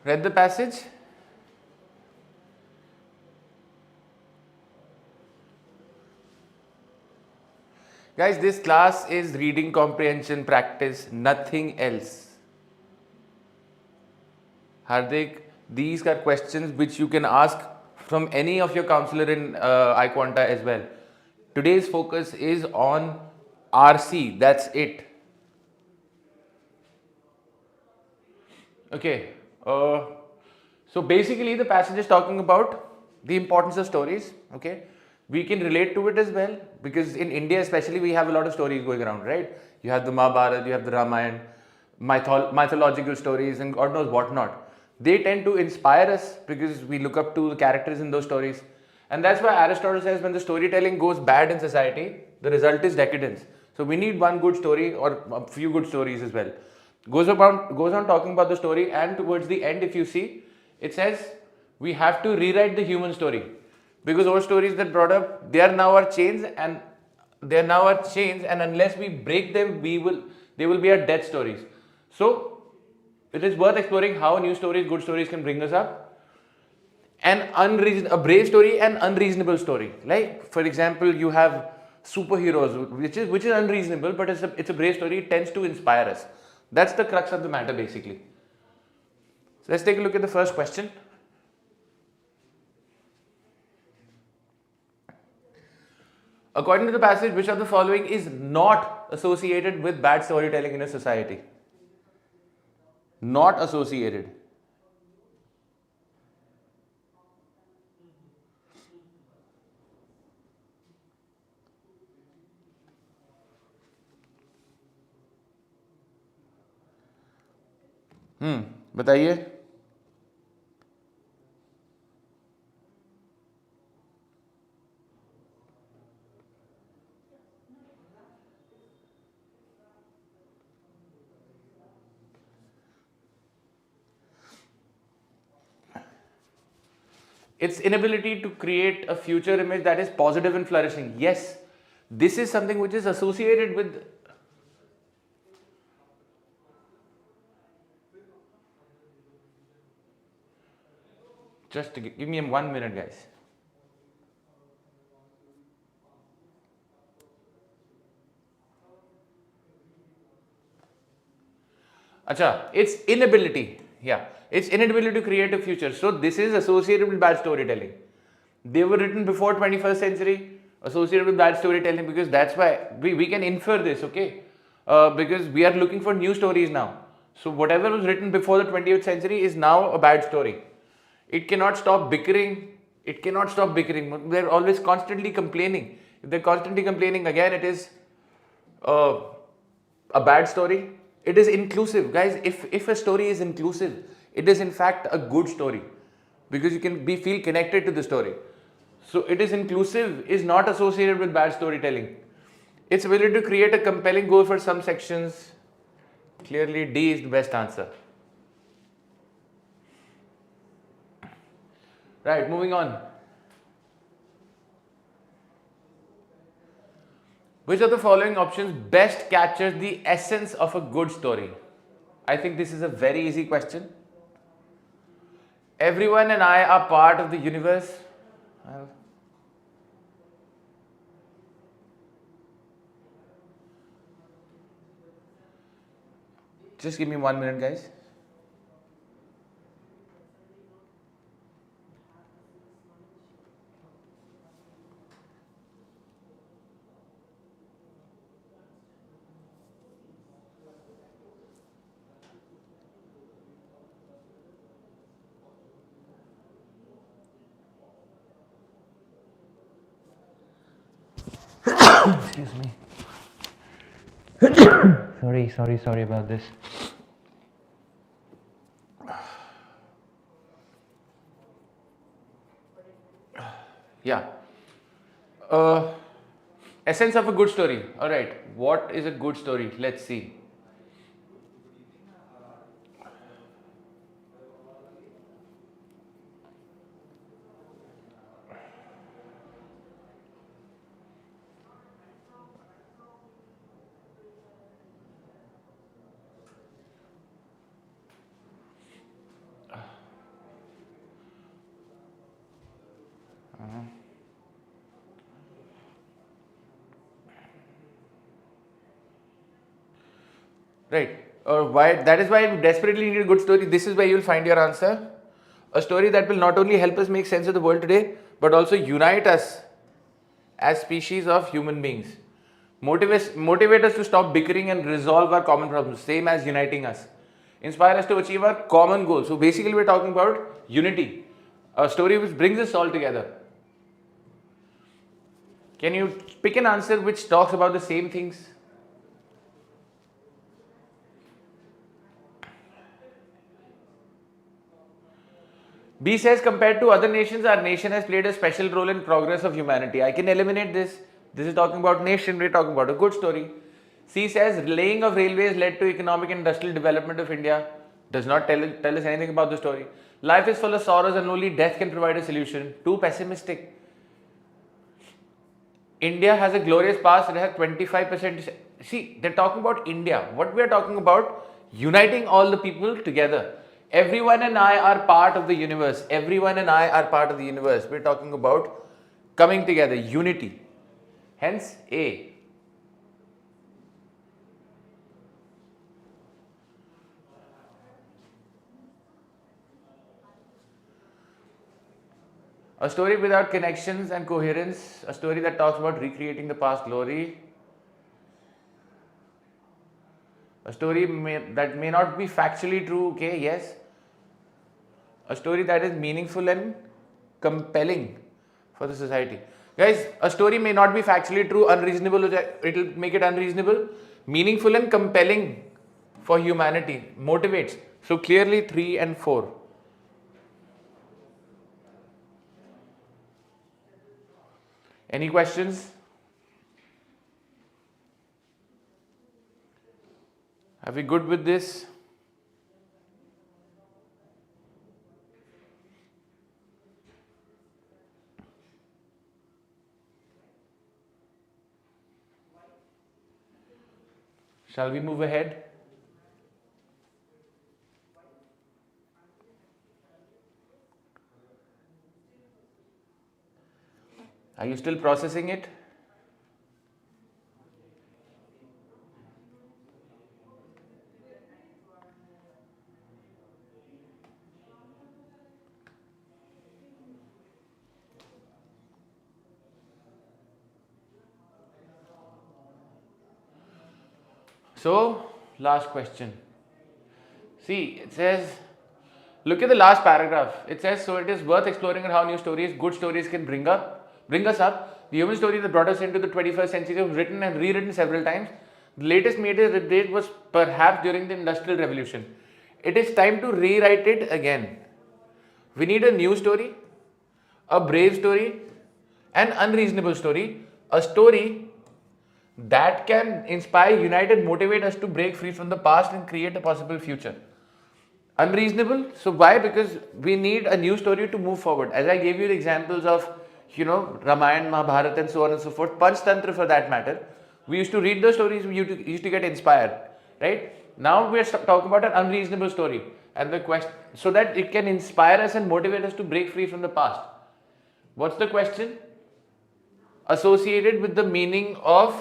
Read the passage? Guys, this class is reading comprehension practice, nothing else. Hardik, these are questions which you can ask from any of your counselor in iQuanta as well. Today's focus is on RC, that's it. Okay, so basically the passage is talking about the importance of stories, okay. We can relate to it as well because in India especially we have a lot of stories going around, right? You have the Mahabharata, you have the Ramayana, mythological stories and God knows what not. They tend to inspire us because we look up to the characters in those stories. And that's why Aristotle says when the storytelling goes bad in society, the result is decadence. So we need one good story or a few good stories as well. Goes on talking about the story, and towards the end, if you see, it says we have to rewrite the human story, because our stories that brought up, they are now our chains, and unless we break them, they will be our death stories. So it is worth exploring how new stories, good stories can bring us up. A brave story and unreasonable story. Like, for example, you have superheroes, which is unreasonable, but it's a brave story. It tends to inspire us. That's the crux of the matter, basically. So let's take a look at the first question. According to the passage, which of the following is not associated with bad storytelling in a society? Not associated. बताइए. Its inability to create a future image that is positive and flourishing. Yes, this is something which is associated with. Just give me 1 minute, guys. Acha, its inability. Yeah, its inability to create a future. So this is associated with bad storytelling. They were written before 21st century, associated with bad storytelling, because that's why we can infer this, okay? Because we are looking for new stories now. So whatever was written before the 20th century is now a bad story. It cannot stop bickering. It cannot stop bickering. They're always constantly complaining. If they're constantly complaining, again, it is a bad story. It is inclusive. Guys, if a story is inclusive, it is in fact a good story, because you can feel connected to the story. So it is inclusive, is not associated with bad storytelling. Its ability to create a compelling goal for some sections. Clearly, D is the best answer. Right, moving on. Which of the following options best captures the essence of a good story? I think this is a very easy question. Everyone and I are part of the universe. Just give me 1 minute, guys. Excuse me. Sorry about this. Yeah. Essence of a good story. All right. What is a good story? Let's see. Right. Why? That is why we desperately need a good story. This is where you will find your answer. A story that will not only help us make sense of the world today, but also unite us as species of human beings. Motivate us to stop bickering and resolve our common problems, same as uniting us. Inspire us to achieve our common goals. So basically we're talking about unity. A story which brings us all together. Can you pick an answer which talks about the same things? B says, compared to other nations, our nation has played a special role in progress of humanity. I can eliminate this. This is talking about nation, we're talking about a good story. C says laying of railways led to economic and industrial development of India. Does not tell us anything about the story. Life is full of sorrows and only death can provide a solution. Too pessimistic. India has a glorious past. It has 25%. See, they're talking about India. What we are talking about, uniting all the people together. Everyone and I are part of the universe. Everyone and I are part of the universe. We're talking about coming together, unity. Hence, A. A story without connections and coherence. A story that talks about recreating the past glory. A story that may not be factually true, okay, yes. A story that is meaningful and compelling for the society. Guys, a story may not be factually true, unreasonable, it will make it unreasonable, meaningful and compelling for humanity, motivates. So clearly 3 and 4. Any questions? Are we good with this? Shall we move ahead? Are you still processing it? So, last question. See, it says, look at the last paragraph. It says, so it is worth exploring how new stories, good stories can bring us up. The human story that brought us into the 21st century was written and rewritten several times. The latest major date was perhaps during the Industrial Revolution. It is time to rewrite it again. We need a new story, a brave story, an unreasonable story, a story that can inspire, unite and motivate us to break free from the past and create a possible future. Unreasonable. So why? Because we need a new story to move forward. As I gave you the examples of, Ramayana, Mahabharata and so on and so forth, Panchtantra for that matter. We used to read those stories, we used to get inspired, right? Now we are talking about an unreasonable story and the question, so that it can inspire us and motivate us to break free from the past. What's the question? Associated with the meaning of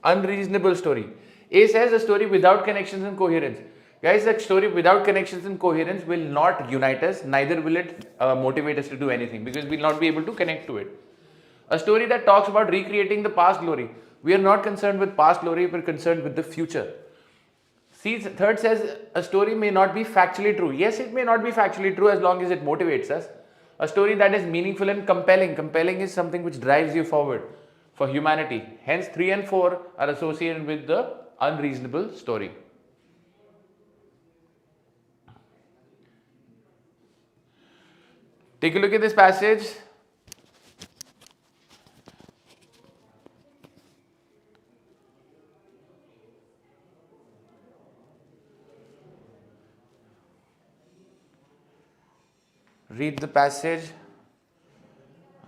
unreasonable story. A says a story without connections and coherence. Guys, that story without connections and coherence will not unite us, neither will it motivate us to do anything, because we'll not be able to connect to it. A story that talks about recreating the past glory. We are not concerned with past glory, we're concerned with the future. See, third says a story may not be factually true. Yes, it may not be factually true as long as it motivates us. A story that is meaningful and compelling. Compelling is something which drives you forward for humanity. Hence, 3 and 4 are associated with the unreasonable story. Take a look at this passage. Read the passage.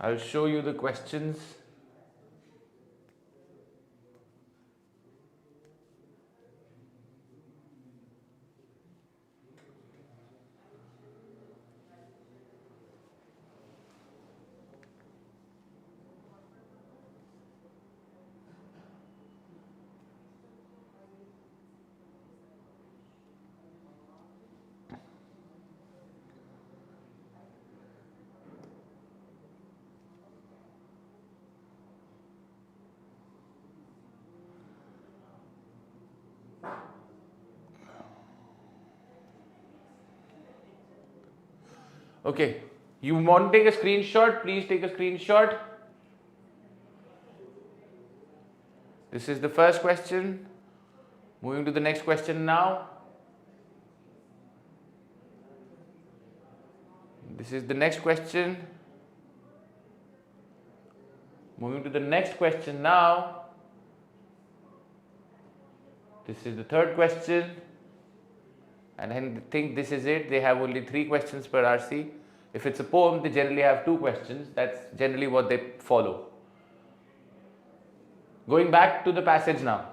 I'll show you the questions. Okay, you want to take a screenshot? Please take a screenshot. This is the first question. Moving to the next question now. This is the next question. Moving to the next question now. This is the third question, and I think this is it. They have only 3 questions per RC. If it's a poem, they generally have 2 questions. That's generally what they follow. Going back to the passage now.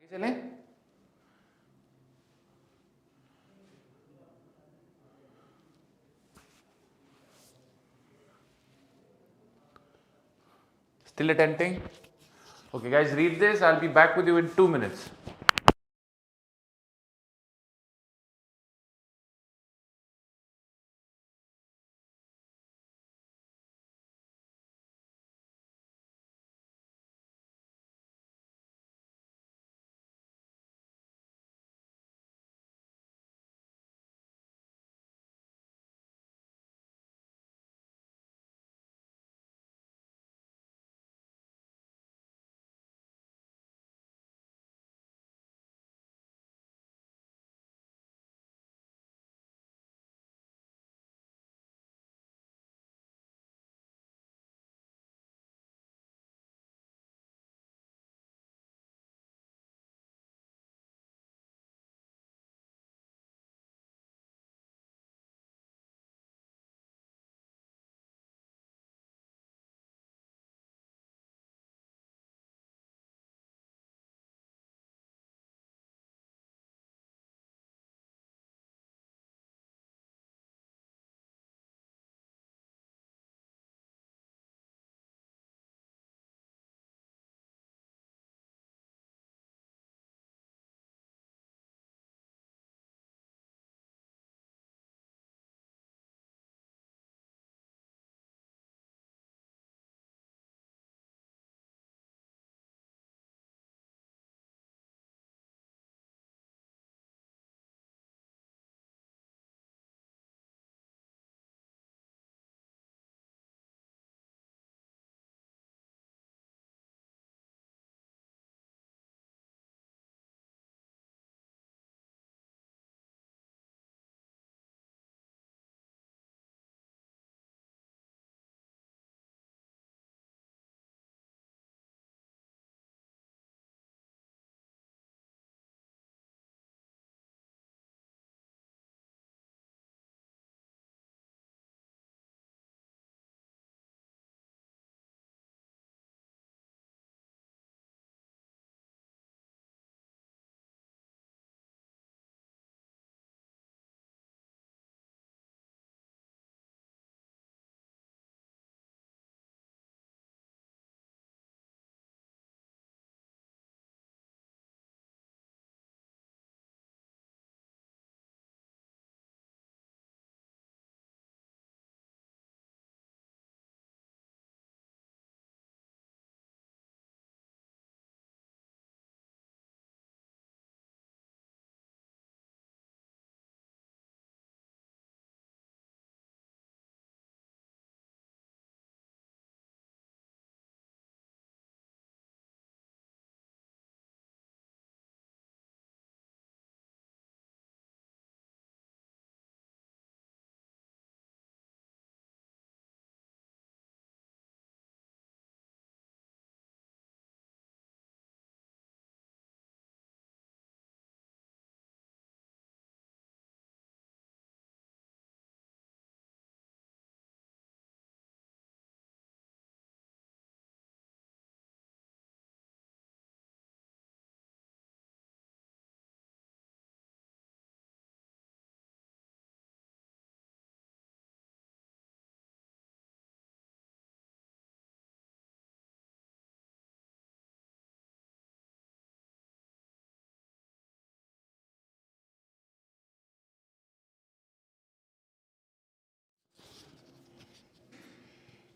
आगे चलें? Still attempting? Okay guys, read this. I'll be back with you in 2 minutes.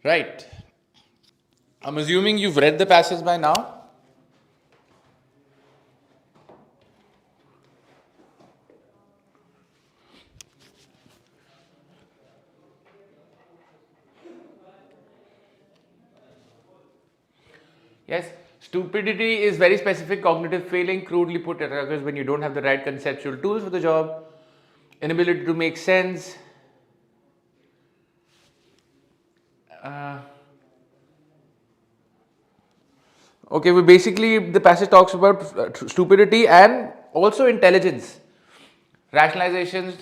Right. I'm assuming you've read the passage by now. Yes, stupidity is very specific cognitive failing. Crudely put, it occurs when you don't have the right conceptual tools for the job, inability to make sense. Okay, we basically, the passage talks about stupidity and also intelligence. Rationalizations,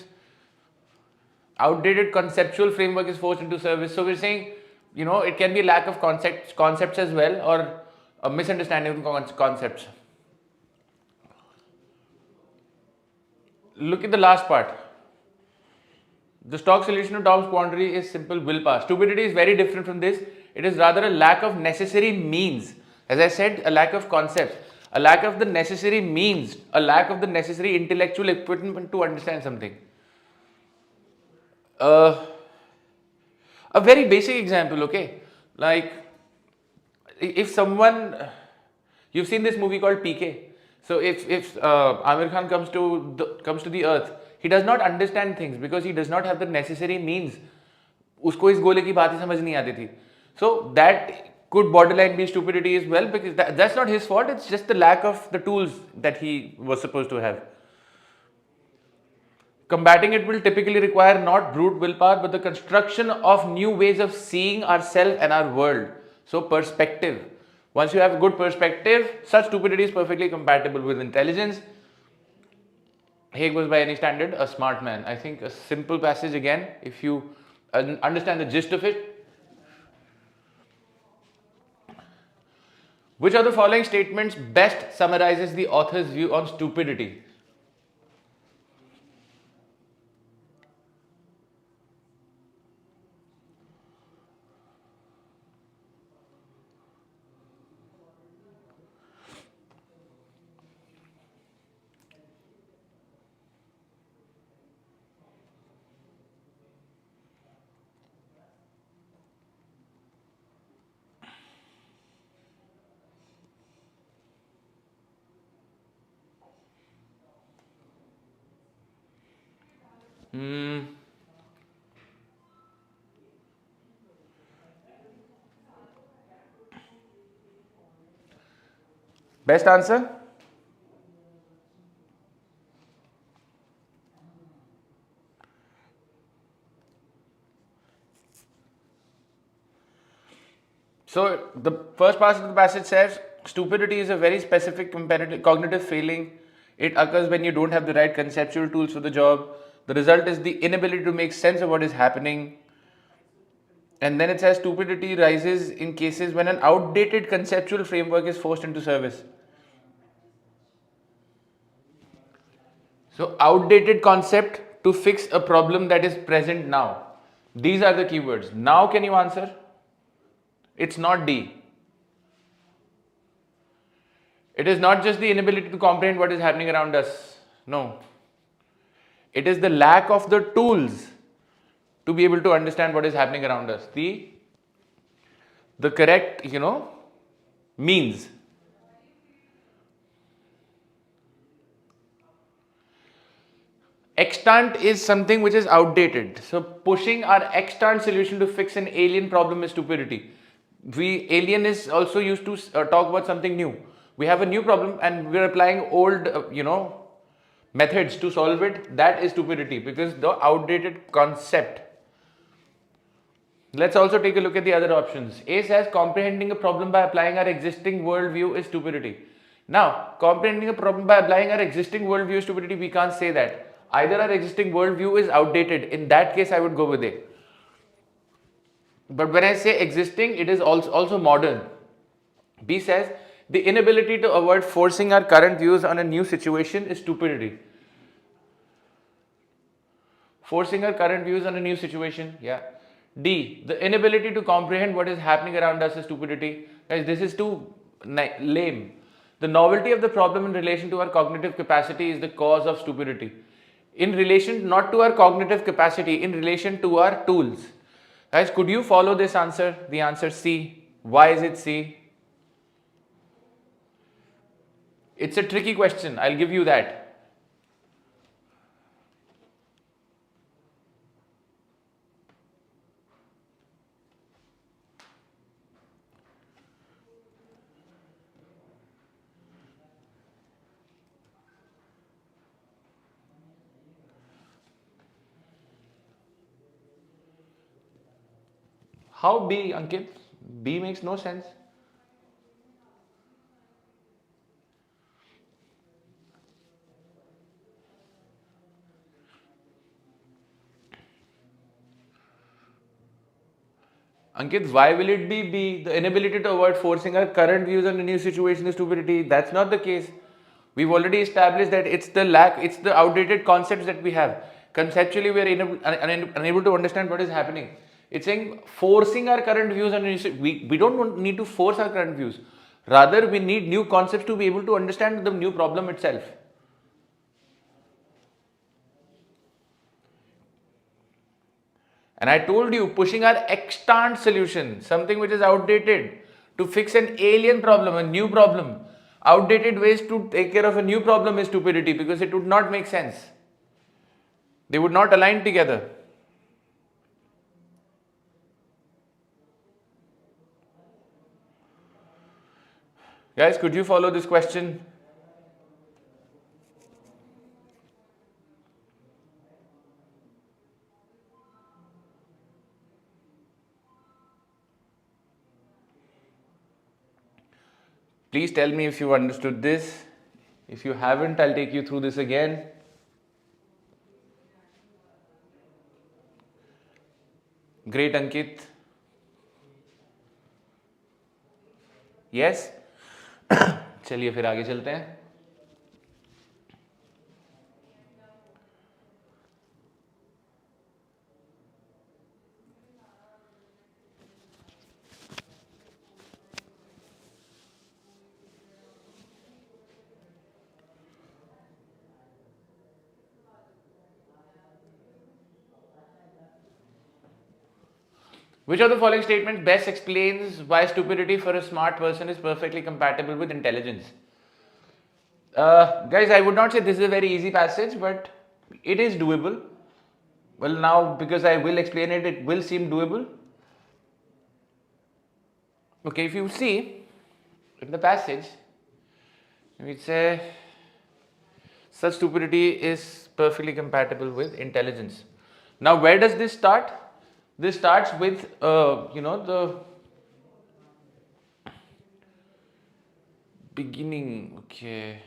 outdated conceptual framework is forced into service. So we're saying, it can be lack of concepts as well, or a misunderstanding of concepts. Look at the last part. The stock solution to Tom's quandary is simple willpower. Stupidity is very different from this. It is rather a lack of necessary means. As I said, a lack of concepts, a lack of the necessary means, a lack of the necessary intellectual equipment to understand something. A very basic example, okay? Like, if someone, you've seen this movie called PK. So if Amir Khan comes to the earth, he does not understand things because he does not have the necessary means. उसको इस गोले की बात ही समझ नहीं आती थी. So that could borderline be stupidity as well, because that's not his fault. It's just the lack of the tools that he was supposed to have. Combating it will typically require not brute willpower, but the construction of new ways of seeing ourselves and our world. So perspective. Once you have a good perspective, such stupidity is perfectly compatible with intelligence. Haig was by any standard a smart man. I think a simple passage again, if you understand the gist of it. Which of the following statements best summarizes the author's view on stupidity? Best answer? So the first part of the passage says stupidity is a very specific cognitive failing. It occurs when you don't have the right conceptual tools for the job. The result is the inability to make sense of what is happening. And then it says stupidity rises in cases when an outdated conceptual framework is forced into service. So outdated concept to fix a problem that is present now. These are the keywords. Now can you answer? It's not D. It is not just the inability to comprehend what is happening around us. No. It is the lack of the tools to be able to understand what is happening around us. The correct, means. Extant is something which is outdated. So pushing our extant solution to fix an alien problem is stupidity. Alien is also used to talk about something new. We have a new problem and we're applying old, methods to solve it. That is stupidity because the outdated concept. Let's also take a look at the other options. A says comprehending a problem by applying our existing worldview is stupidity. Now, comprehending a problem by applying our existing worldview is stupidity. We can't say that. Either our existing worldview is outdated. In that case, I would go with A. But when I say existing, it is also modern. B says the inability to avoid forcing our current views on a new situation is stupidity. Forcing our current views on a new situation, yeah. D, the inability to comprehend what is happening around us is stupidity. Guys, this is too lame. The novelty of the problem in relation to our cognitive capacity is the cause of stupidity. In relation not to our cognitive capacity, in relation to our tools. Guys, could you follow this answer? The answer C. Why is it C? It's a tricky question, I'll give you that. How B, Ankit? B makes no sense. Ankit, why will it be B? The inability to avoid forcing our current views on a new situation is stupidity. That's not the case. We've already established that it's the outdated concepts that we have. Conceptually, we are unable to understand what is happening. It's saying forcing our current views on a new, we don't need to force our current views. Rather, we need new concepts to be able to understand the new problem itself. And I told you, pushing our extant solution, something which is outdated, to fix an alien problem, a new problem. Outdated ways to take care of a new problem is stupidity because it would not make sense. They would not align together. Guys, could you follow this question? Please tell me if you understood this. If you haven't, I'll take you through this again. Great, Ankit. Yes? चलिए फिर आगे चलते हैं. Which of the following statements best explains why stupidity for a smart person is perfectly compatible with intelligence? Guys, I would not say this is a very easy passage, but it is doable. Well, now because I will explain it, it will seem doable. Okay, if you see in the passage, we say such stupidity is perfectly compatible with intelligence. Now, where does this start? This starts with, the beginning. Okay.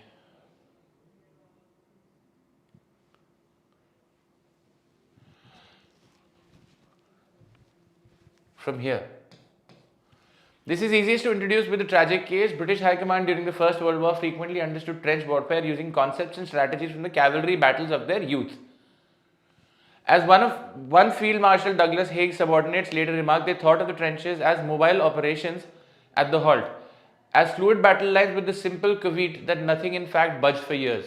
From here. This is easiest to introduce with the tragic case. British High Command during the First World War frequently understood trench warfare using concepts and strategies from the cavalry battles of their youth. As one Field Marshal Douglas Haig's subordinates later remarked, they thought of the trenches as mobile operations at the halt, as fluid battle lines with the simple caveat that nothing in fact budged for years.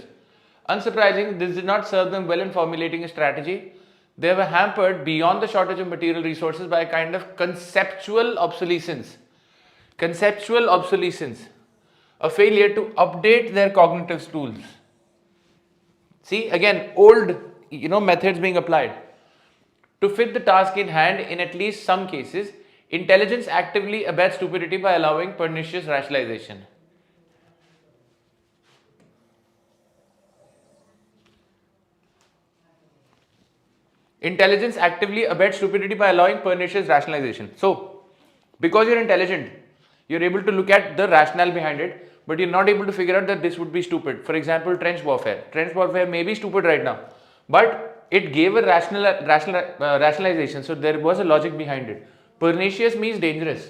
Unsurprisingly, this did not serve them well in formulating a strategy. They were hampered beyond the shortage of material resources by a kind of conceptual obsolescence. Conceptual obsolescence, a failure to update their cognitive tools. See, again, old methods being applied. To fit the task in hand, in at least some cases, intelligence actively abets stupidity by allowing pernicious rationalization. Intelligence actively abets stupidity by allowing pernicious rationalization. So, because you're intelligent, you're able to look at the rationale behind it, but you're not able to figure out that this would be stupid. For example, trench warfare. Trench warfare may be stupid right now, but it gave a rationalization. So there was a logic behind it. Pernicious means dangerous.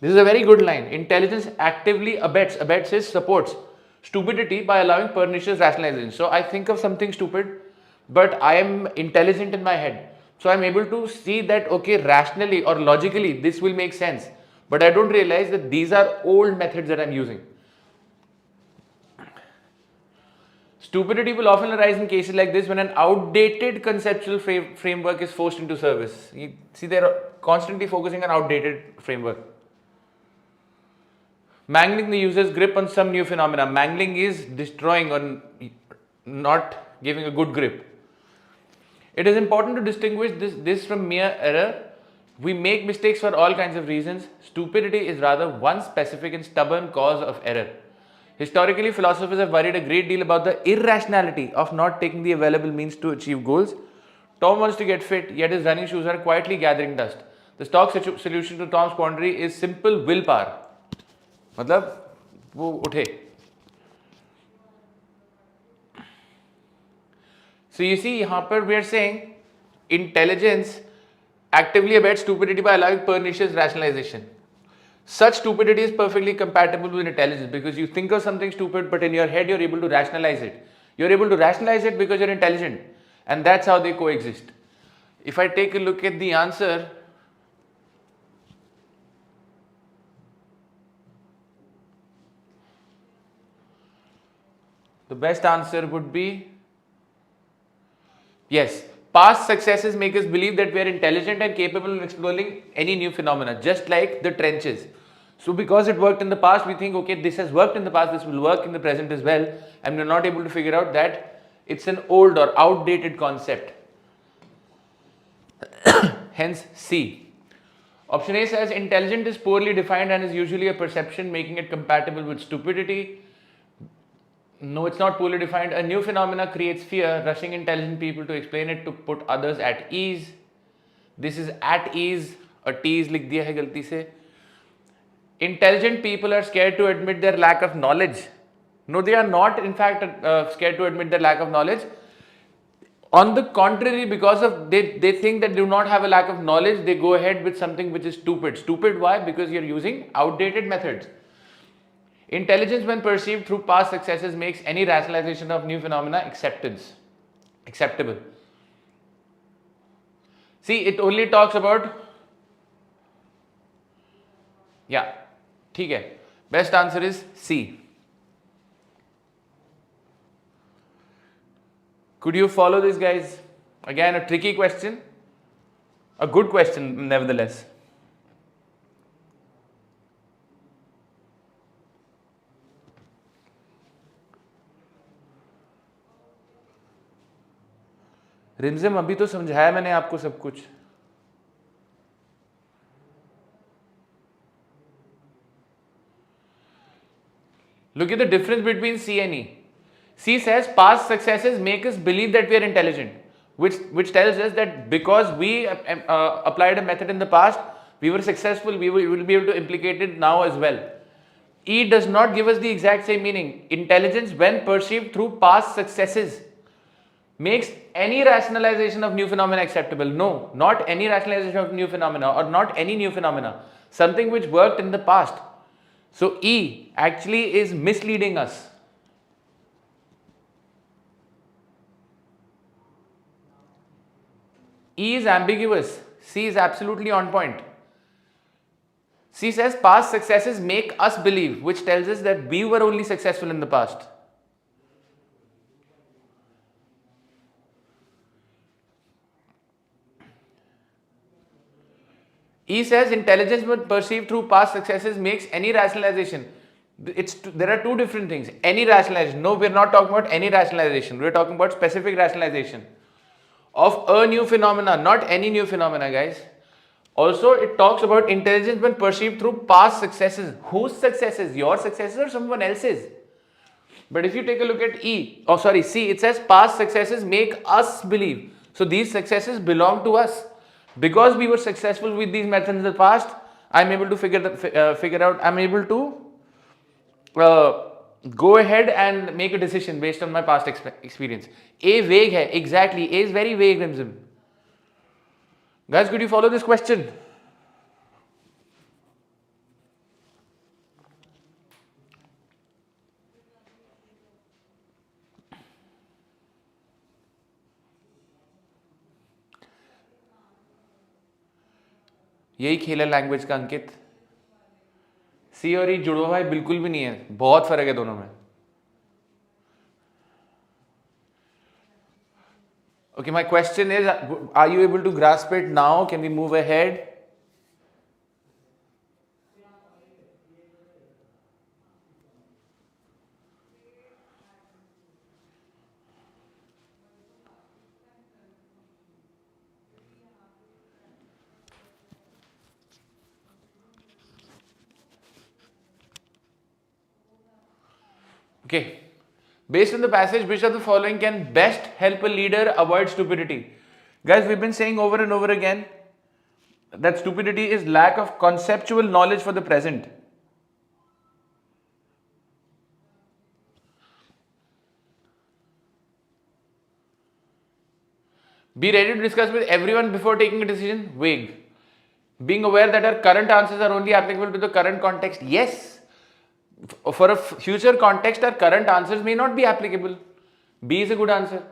This is a very good line. Intelligence actively abets is supports stupidity by allowing pernicious rationalization. So I think of something stupid, but I am intelligent in my head. So I'm able to see that, okay, rationally or logically, this will make sense. But I don't realize that these are old methods that I'm using. Stupidity will often arise in cases like this when an outdated conceptual framework is forced into service. You see, they're constantly focusing on outdated framework. Mangling the user's grip on some new phenomena. Mangling is destroying or not giving a good grip. It is important to distinguish this from mere error. We make mistakes for all kinds of reasons. Stupidity is rather one specific and stubborn cause of error. Historically, philosophers have worried a great deal about the irrationality of not taking the available means to achieve goals. Tom wants to get fit, yet his running shoes are quietly gathering dust. The stock solution to Tom's quandary is simple willpower. मतलब वो उठे. So you see, यहाँ पर we are saying intelligence actively abets stupidity by allowing pernicious rationalization. Such stupidity is perfectly compatible with intelligence because you think of something stupid, but in your head you're able to rationalize it. You're able to rationalize it because you're intelligent, and that's how they coexist. If I take a look at the answer, the best answer would be yes. Past successes make us believe that we are intelligent and capable of exploring any new phenomena, just like the trenches. So because it worked in the past, we think, okay, this has worked in the past, this will work in the present as well, and we're not able to figure out that it's an old or outdated concept. Hence C. Option A says intelligent is poorly defined and is usually a perception, making it compatible with stupidity. No, it's not poorly defined. A new phenomena creates fear, rushing intelligent people to explain it to put others at ease. This is at ease. A T is लिख दिया है गलती से. Intelligent people are scared to admit their lack of knowledge. No, they are not in fact scared to admit their lack of knowledge. On the contrary, because of they think that they do not have a lack of knowledge, they go ahead with something which is stupid. Stupid why? Because you're using outdated methods. Intelligence, when perceived through past successes, makes any rationalization of new phenomena acceptable. See, it only talks about, yeah, ठीक है. Best answer is C. Could you follow this, guys? Again, a tricky question, a good question nevertheless. रिमझिम अभी तो समझाया मैंने आपको सब कुछ. Look at the difference between C and E. C says past successes make us believe that we are intelligent, which tells us that because we applied a method in the past, we were successful, we will be able to implicate it now as well. E does not give us the exact same meaning. Intelligence, when perceived through past successes, makes any rationalization of new phenomena acceptable. No, not any rationalization of new phenomena or not any new phenomena. Something which worked in the past. So E actually is misleading us. E is ambiguous. C is absolutely on point. C says past successes make us believe, which tells us that we were only successful in the past. E says intelligence when perceived through past successes makes any rationalization. There are two different things. Any rationalization. No, we're not talking about any rationalization. We're talking about specific rationalization of a new phenomena, not any new phenomena, guys. Also, it talks about intelligence when perceived through past successes. Whose successes? Your successes or someone else's? But if you take a look at C, it says past successes make us believe. So these successes belong to us. Because we were successful with these methods in the past, I'm able to figure out. I'm able to go ahead and make a decision based on my past experience. A vague hai, exactly. A is very vague, Rimzim. Guys, could you follow this question? यही खेल है language का अंकित. सी और ई जुड़वा भाई बिल्कुल भी नहीं है, बहुत फर्क है दोनों में. Okay, my question is, are you able to grasp it now? Can we move ahead? Okay. Based on the passage, which of the following can best help a leader avoid stupidity? Guys, we've been saying over and over again that stupidity is lack of conceptual knowledge for the present. Be ready to discuss with everyone before taking a decision. Vague. Being aware that our current answers are only applicable to the current context. Yes. For a future context, our current answers may not be applicable. B is a good answer.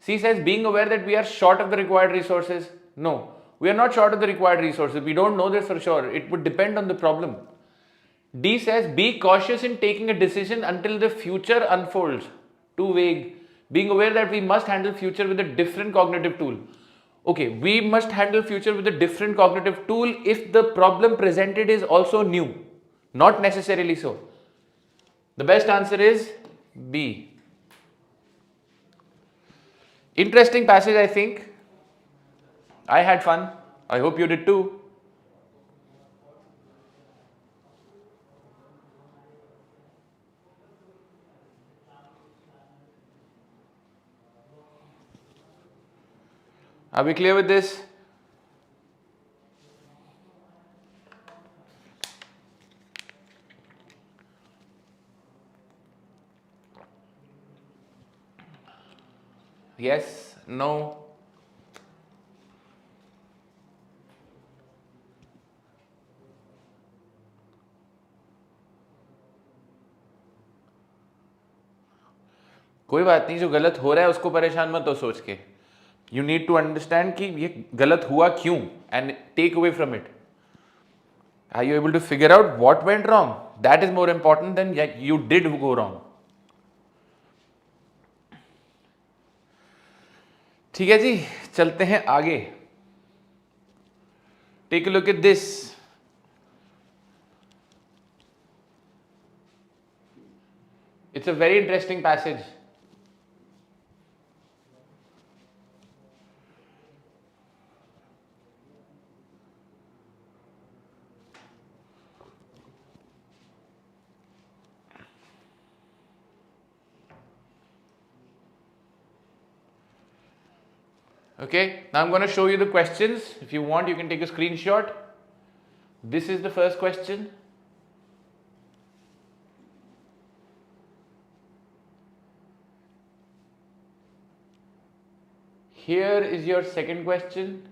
C says being aware that we are short of the required resources. No, we are not short of the required resources. We don't know this for sure. It would depend on the problem. D says be cautious in taking a decision until the future unfolds. Too vague. Being aware that we must handle future with a different cognitive tool. Okay, we must handle future with a different cognitive tool if the problem presented is also new. Not necessarily so. The best answer is B. Interesting passage, I think. I had fun. I hope you did too. Are we clear with this? Yes? No? कोई बात नहीं, जो गलत हो रहा है उसको परेशान मत हो सोच के. You need to understand कि ये गलत हुआ क्यों and take away from it. Are you able to figure out what went wrong? That is more important than you did go wrong. ठीक है जी, चलते हैं आगे. Take a look at this. It's a very interesting passage. Okay, now I'm going to show you the questions. If you want, you can take a screenshot. This is the first question. Here is your second question.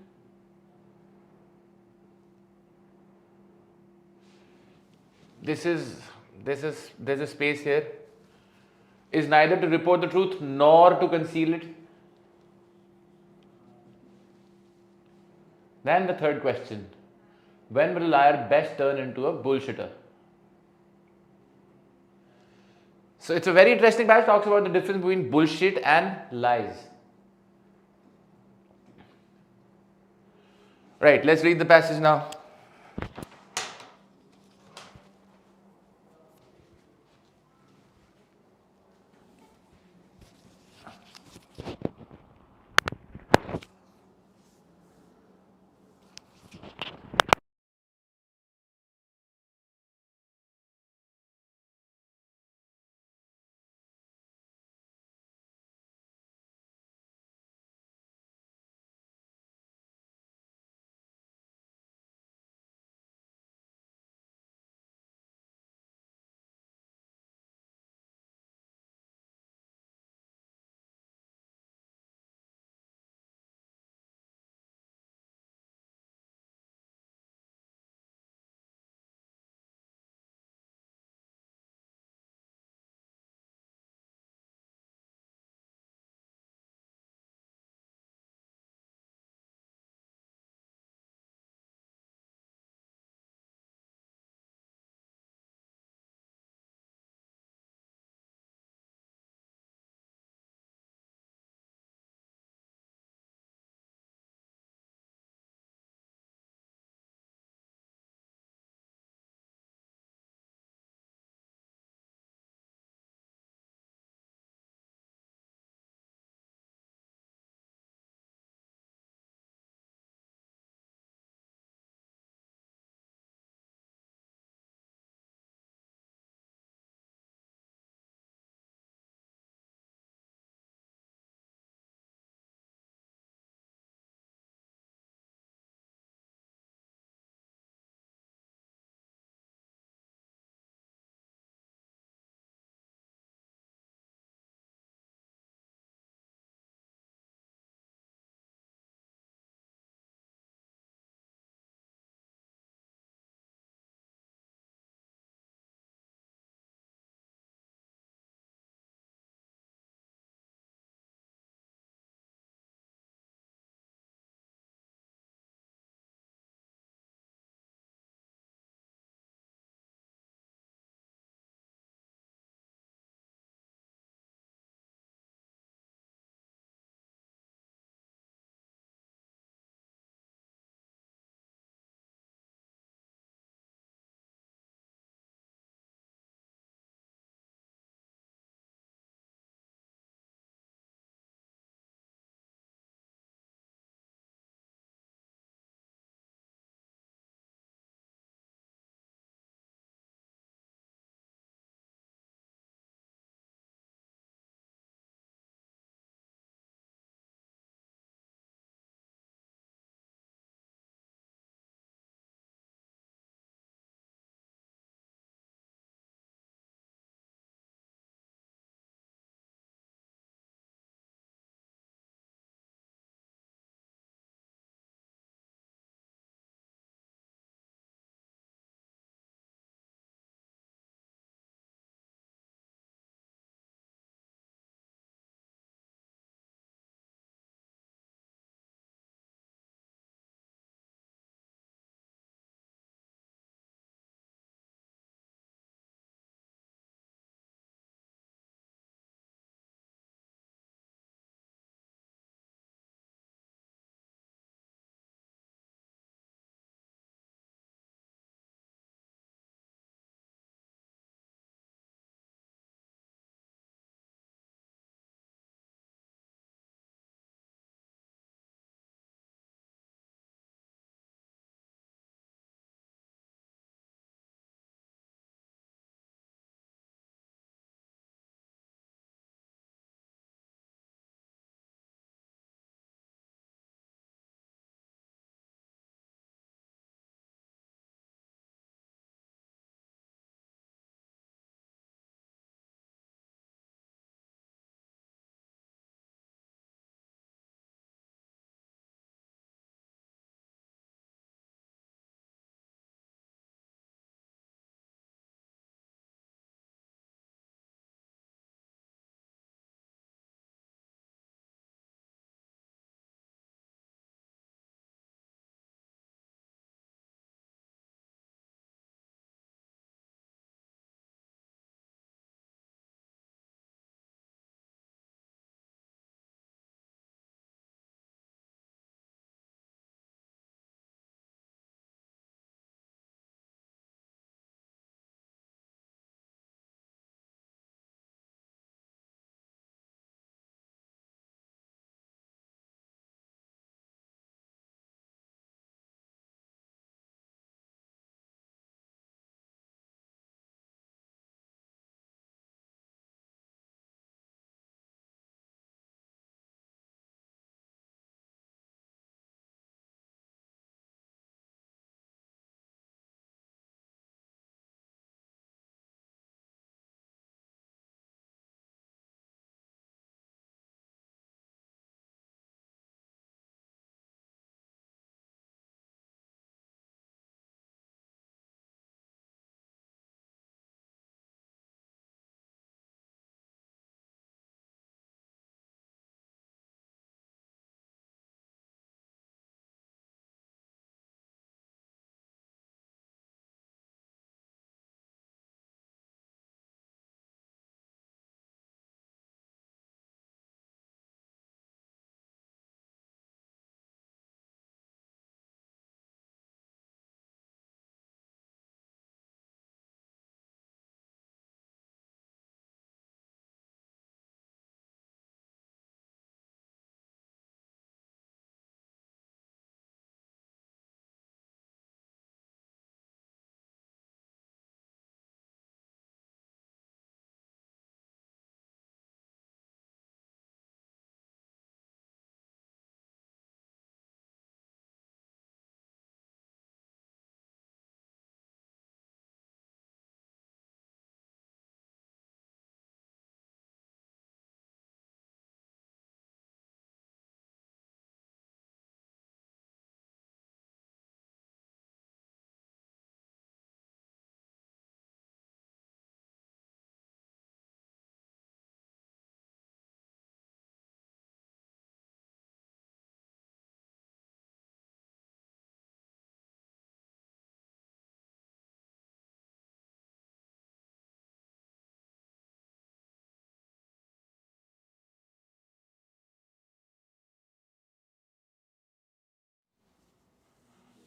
There's a space here. Is neither to report the truth nor to conceal it. Then the third question. When will a liar best turn into a bullshitter? So it's a very interesting passage, talks about the difference between bullshit and lies. Right, let's read the passage now.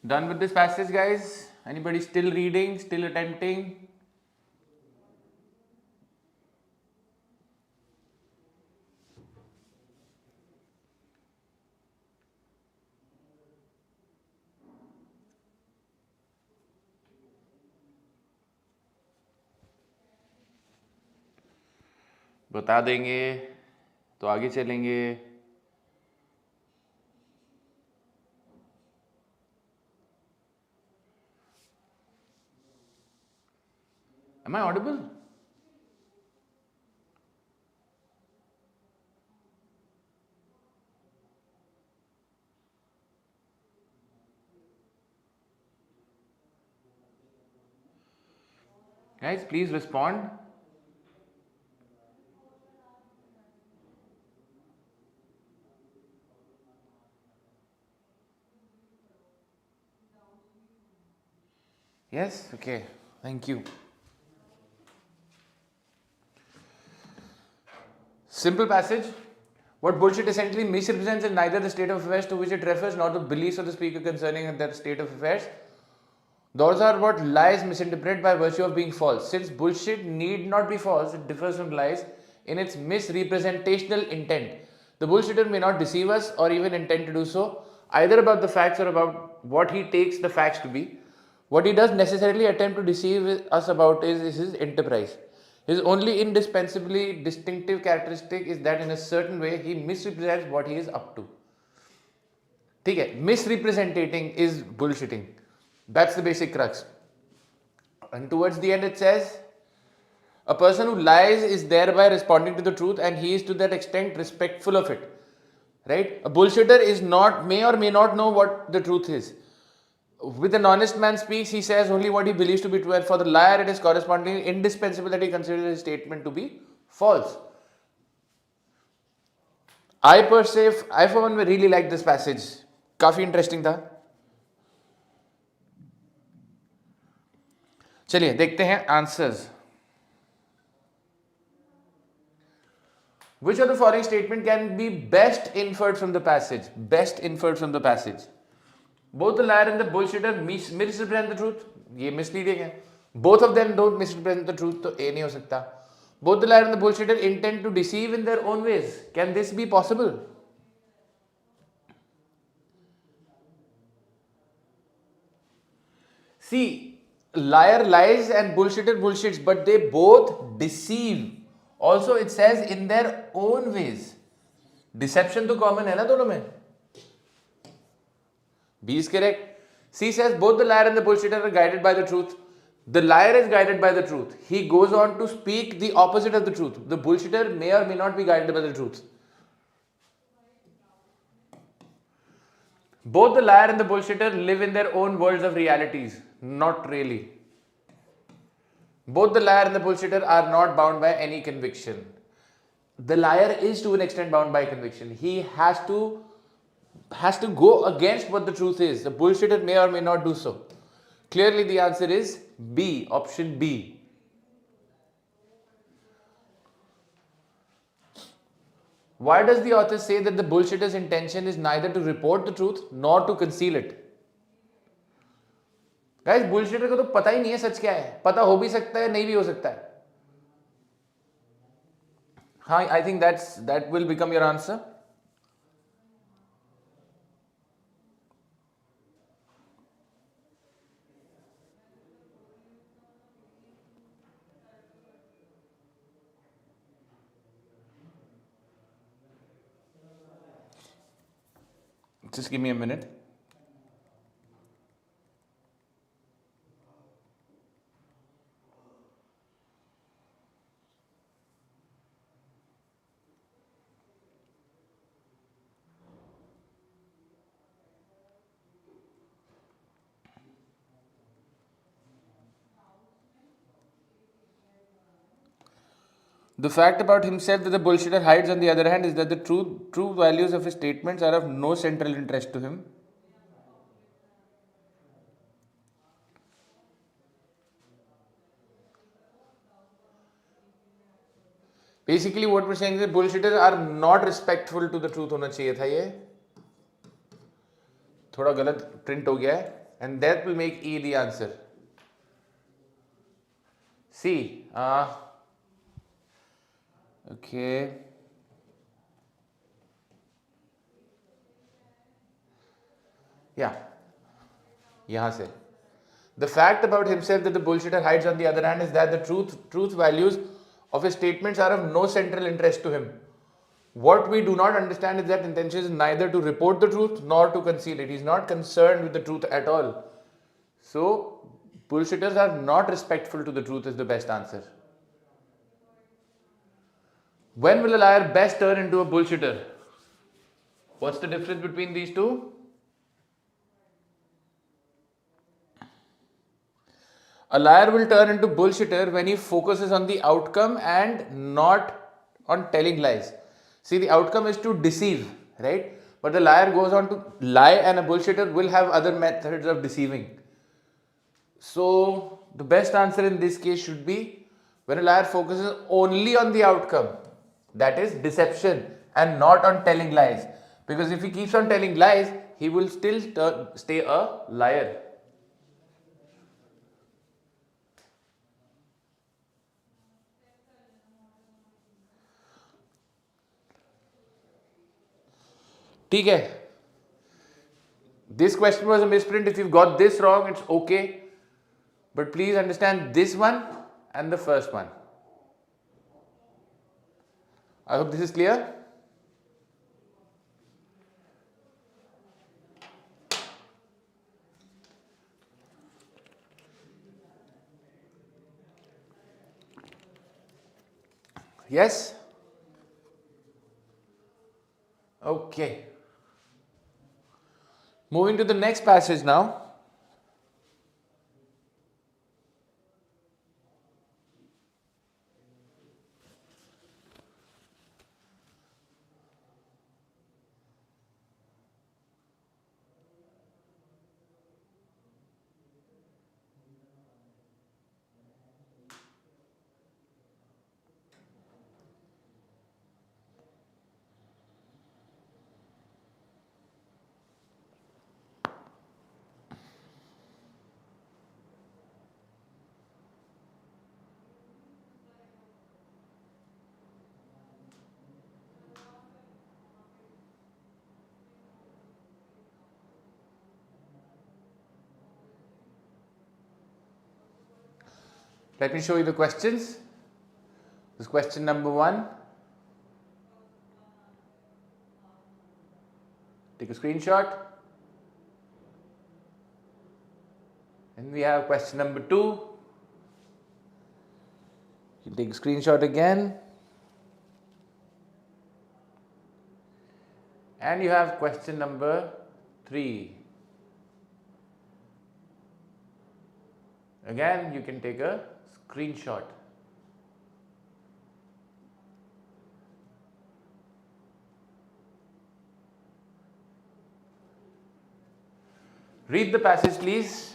Done with this passage, guys? Anybody still reading, still attempting? बता देंगे तो आगे चलेंगे. Am I audible? Guys, please respond. Yes? Okay. Thank you. Simple passage. What bullshit essentially misrepresents is neither the state of affairs to which it refers nor the beliefs of the speaker concerning that state of affairs. Those are what lies misinterpret by virtue of being false. Since bullshit need not be false, it differs from lies in its misrepresentational intent. The bullshitter may not deceive us or even intend to do so, either about the facts or about what he takes the facts to be. What he does necessarily attempt to deceive us about is his enterprise. His only indispensably distinctive characteristic is that in a certain way he misrepresents what he is up to. ठीक है, misrepresenting is bullshitting. That's the basic crux. And towards the end it says, a person who lies is thereby responding to the truth and he is to that extent respectful of it. Right? A bullshitter is not, may or may not know what the truth is. With an honest man speaks, he says only what he believes to be true, and for the liar it is correspondingly indispensable that he considers his statement to be false. I for one really like this passage. काफी interesting था. चलिए देखते हैं answers. Which of the following statement can be best inferred from the passage? Best inferred from the passage. Both the liar and the bullshitter misrepresent the truth. ये misleading है. Both of them don't misrepresent the truth, तो A नहीं हो सकता. Both the liar and the bullshitter intend to deceive in their own ways. Can this be possible? See, liar lies and bullshitter bullshits, but they both deceive. Also, it says in their own ways. Deception तो common है ना दोनों में. B is correct. C says both the liar and the bullshitter are guided by the truth. The liar is guided by the truth. He goes on to speak the opposite of the truth. The bullshitter may or may not be guided by the truth. Both the liar and the bullshitter live in their own worlds of realities. Not really. Both the liar and the bullshitter are not bound by any conviction. The liar is to an extent bound by conviction. He has to go against what the truth is. The bullshitter may or may not do so. Clearly the answer is B, option B. Why does the author say that the bullshitter's intention is neither to report the truth nor to conceal it? Guys, bullshitter को तो पता ही नहीं है सच क्या है. पता हो भी सकता है, नहीं भी हो सकता है. हाँ, I think that will become your answer. Just give me a minute. The fact about himself that the bullshitter hides, on the other hand, is that the true values of his statements are of no central interest to him. Basically, what we're saying is that bullshitters are not respectful to the truth होना चाहिए था ये. थोड़ा गलत print हो गया है. and that will make E the answer. C. Okay. Yeah. यहाँ से. The fact about himself that the bullshitter hides on the other hand is that the truth values of his statements are of no central interest to him. What we do not understand is that intention is neither to report the truth nor to conceal it. He is not concerned with the truth at all. So, bullshitters are not respectful to the truth is the best answer. When will a liar best turn into a bullshitter? What's the difference between these two? A liar will turn into bullshitter when he focuses on the outcome and not on telling lies. See, the outcome is to deceive, right? But the liar goes on to lie, and a bullshitter will have other methods of deceiving. So, the best answer in this case should be when a liar focuses only on the outcome, that is deception, and not on telling lies. Because if he keeps on telling lies, he will still stay a liar. ठीक है. This question was a misprint. If you've got this wrong, it's okay. But please understand this one and the first one. I hope this is clear. Yes? Okay. Moving to the next passage now. Let me show you the questions. This is question number 1. Take a screenshot. And we have question number 2. You take a screenshot again. And you have question number 3. Again, you can take a screenshot. Read the passage, please.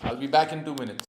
I'll be back in 2 minutes.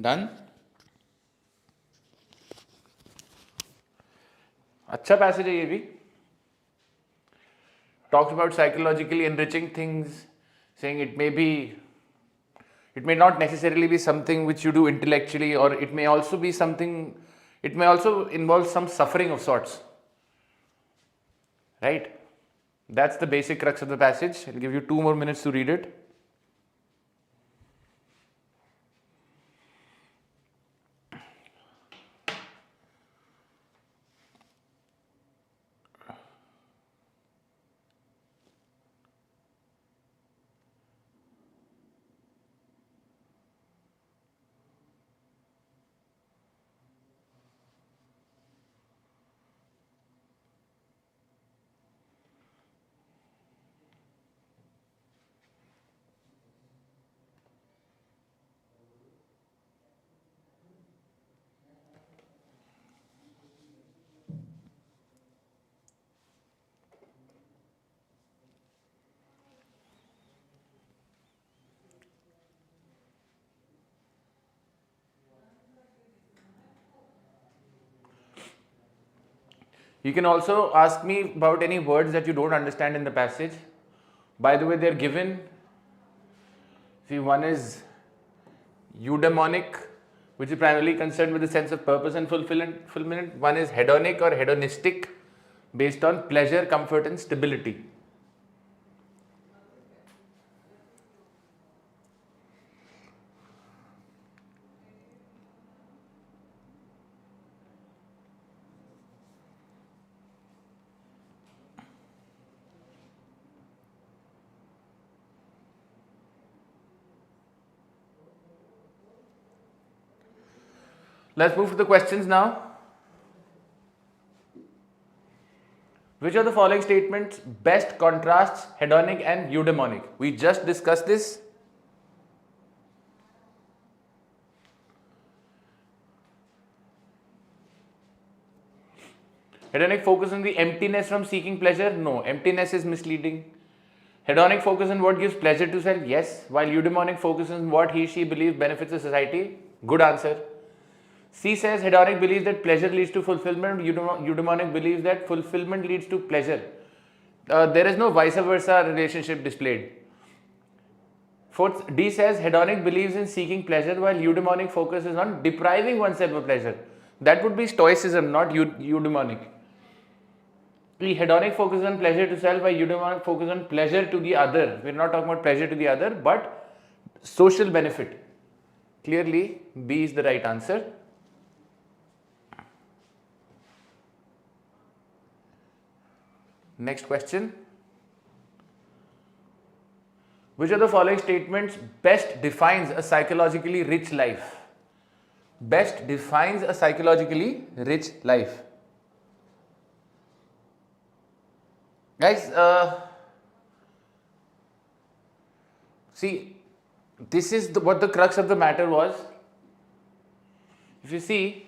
Done. अच्छा passage है ये भी. Talks about psychologically enriching things, saying it may not necessarily be something which you do intellectually, or it may also be something, it may also involve some suffering of sorts. Right? That's the basic crux of the passage. I'll give you 2 more minutes to read it. You can also ask me about any words that you don't understand in the passage. By the way, they're given. See, one is eudaimonic, which is primarily concerned with the sense of purpose and fulfillment. One is hedonic or hedonistic, based on pleasure, comfort and stability. Let's move to the questions now. Which of the following statements best contrasts hedonic and eudaimonic? We just discussed this. Hedonic focus on the emptiness from seeking pleasure? No, emptiness is misleading. Hedonic focus on what gives pleasure to self? Yes. While eudaimonic focus on what he, she believes benefits the society? Good answer. C says hedonic believes that pleasure leads to fulfillment. Eudaimonic believes that fulfillment leads to pleasure. There is no vice versa relationship displayed. Fourth, D says hedonic believes in seeking pleasure while eudaimonic focuses on depriving oneself of pleasure. That would be stoicism, not eudaimonic. E, hedonic focuses on pleasure to self while eudaimonic focuses on pleasure to the other. We're not talking about pleasure to the other, but social benefit. Clearly, B is the right answer. Next question. Which of the following statements best defines a psychologically rich life? Best defines a psychologically rich life. Guys, see, this is what the crux of the matter was. If you see,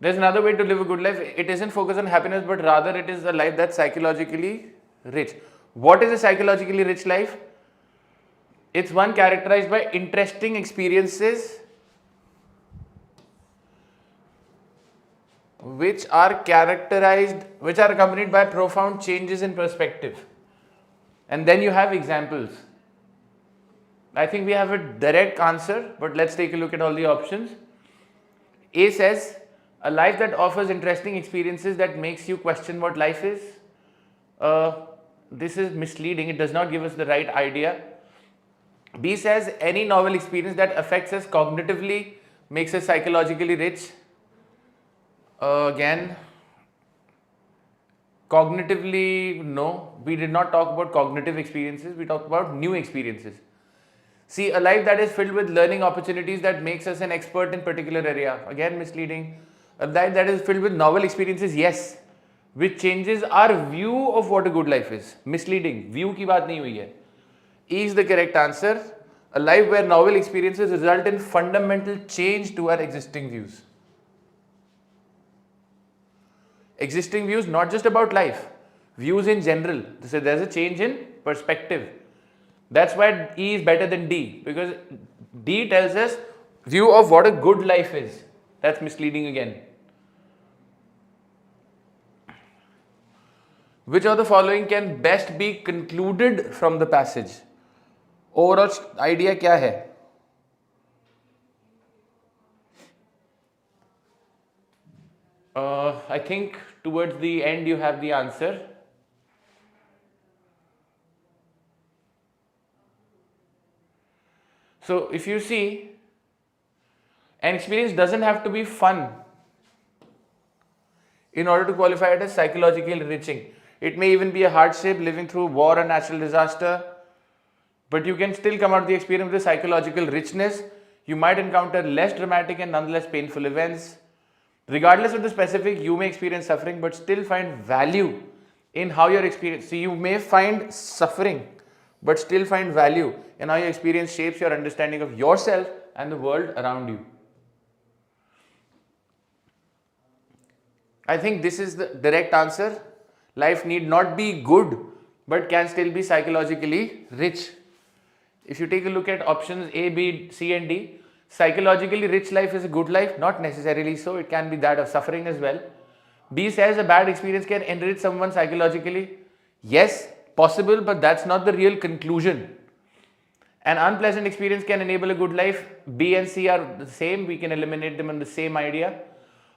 there's another way to live a good life. It isn't focused on happiness, but rather it is a life that's psychologically rich. What is a psychologically rich life? It's one characterized by interesting experiences which are accompanied by profound changes in perspective. And then you have examples. I think we have a direct answer, but let's take a look at all the options. A says, a life that offers interesting experiences that makes you question what life is. This is misleading. It does not give us the right idea. B says, any novel experience that affects us cognitively makes us psychologically rich. Again, cognitively, no. We did not talk about cognitive experiences. We talked about new experiences. See, a life that is filled with learning opportunities that makes us an expert in particular area. Again, misleading. A life that is filled with novel experiences, yes, which changes our view of what a good life is. Misleading. View की बात नहीं हुई है. E is the correct answer. A life where novel experiences result in fundamental change to our existing views. Existing views, not just about life, views in general. So there's a change in perspective. That's why E is better than D, because D tells us view of what a good life is. That's misleading again. Which of the following can best be concluded from the passage? Overall idea क्या है? I think towards the end you have the answer. So if you see, an experience doesn't have to be fun in order to qualify it as psychologically enriching. It may even be a hardship, living through war or natural disaster, but you can still come out of the experience with a psychological richness. You might encounter less dramatic and nonetheless painful events. Regardless of the specific, you may experience suffering but still find value in how your experience. So you may find suffering but still find value in how your experience shapes your understanding of yourself and the world around you. I think this is the direct answer. Life need not be good but can still be psychologically rich. If you take a look at options A, B, C and D, psychologically rich life is a good life, not necessarily so. It can be that of suffering as well. B says a bad experience can enrich someone psychologically. Yes, possible, but that's not the real conclusion. An unpleasant experience can enable a good life. B and C are the same. We can eliminate them on the same idea.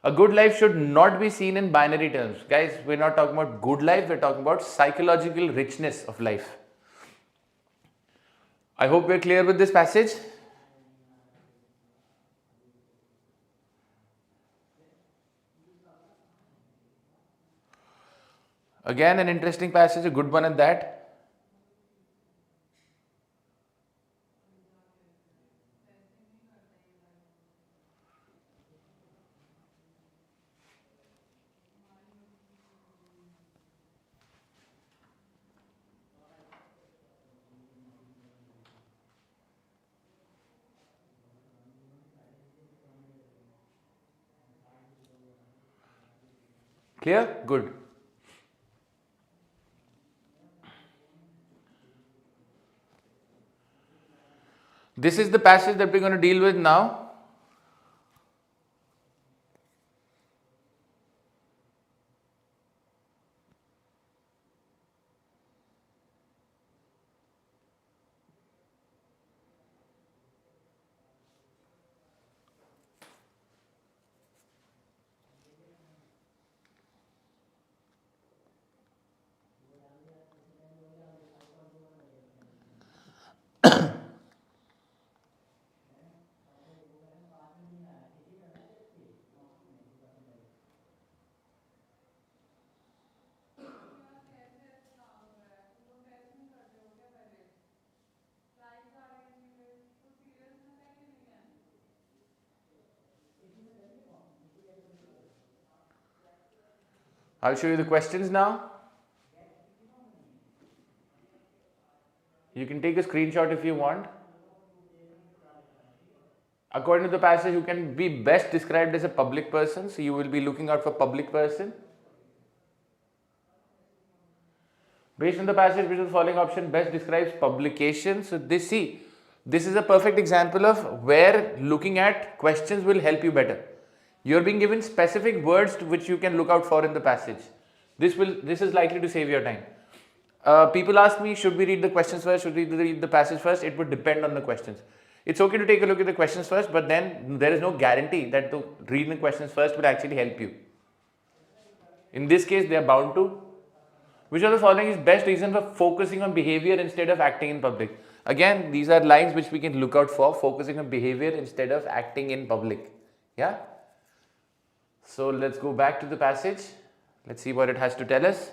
A good life should not be seen in binary terms. Guys, we're not talking about good life, we're talking about psychological richness of life. I hope we're clear with this passage. Again, an interesting passage, a good one at that. Clear? Good. This is the passage that we're going to deal with now. I'll show you the questions now. You can take a screenshot if you want. According to the passage, you can be best described as a public person. So you will be looking out for public person. Based on the passage, which is the following option best describes publication. So this is a perfect example of where looking at questions will help you better. You're being given specific words to which you can look out for in the passage. This is likely to save your time. People ask me, should we read the questions first? Should we read the passage first? It would depend on the questions. It's okay to take a look at the questions first, but then there is no guarantee that reading the questions first will actually help you. In this case, they are bound to. Which of the following is best reason for focusing on behavior instead of acting in public? Again, these are lines which we can look out for, focusing on behavior instead of acting in public. Yeah? So let's go back to the passage. Let's see what it has to tell us.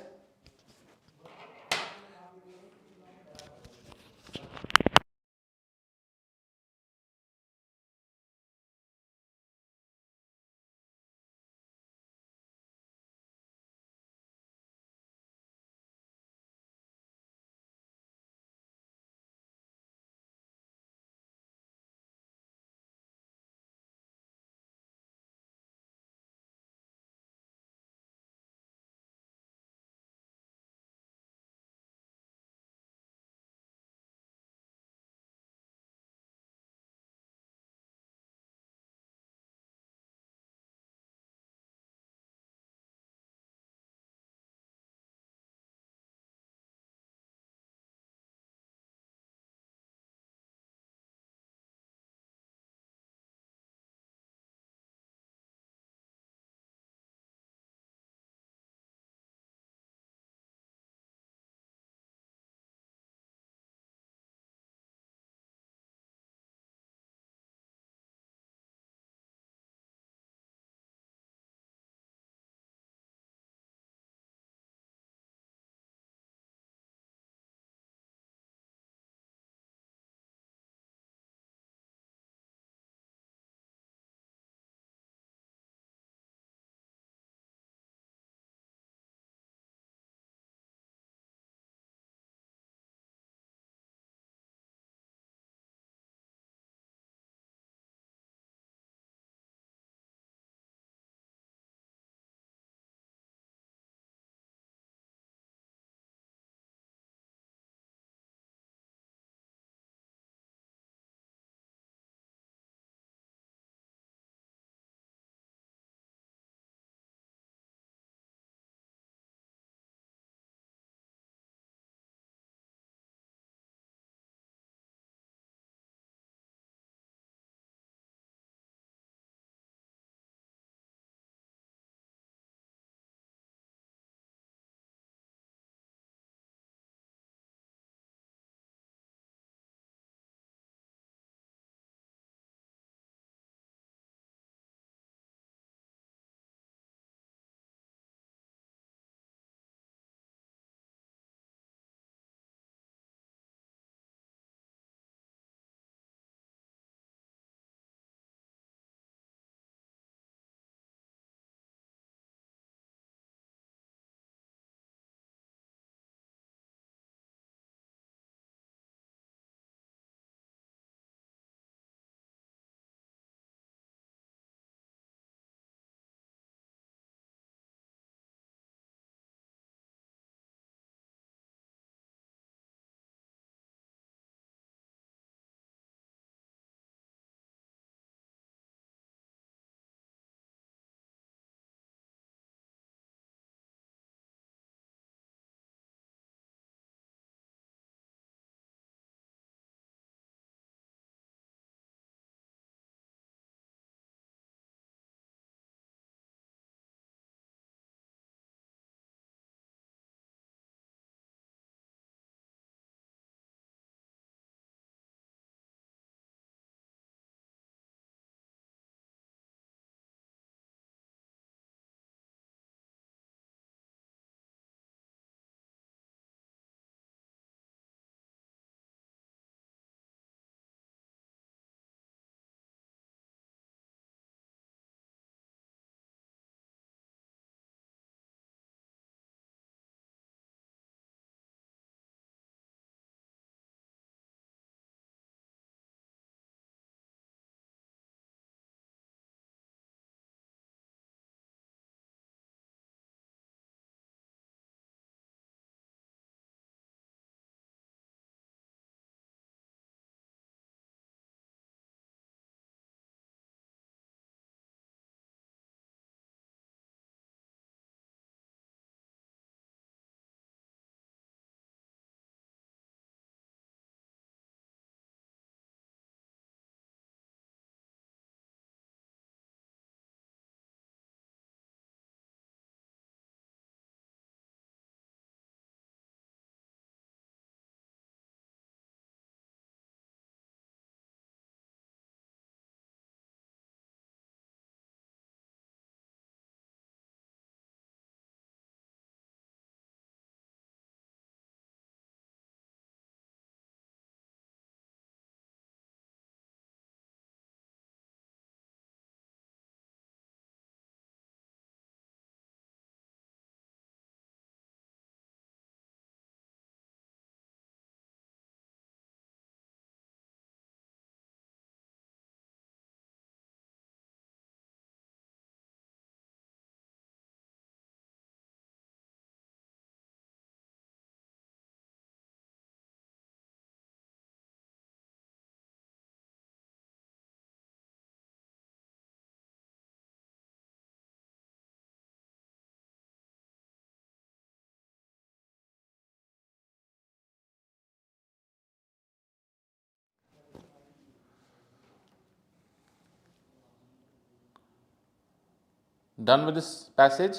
Done with this passage?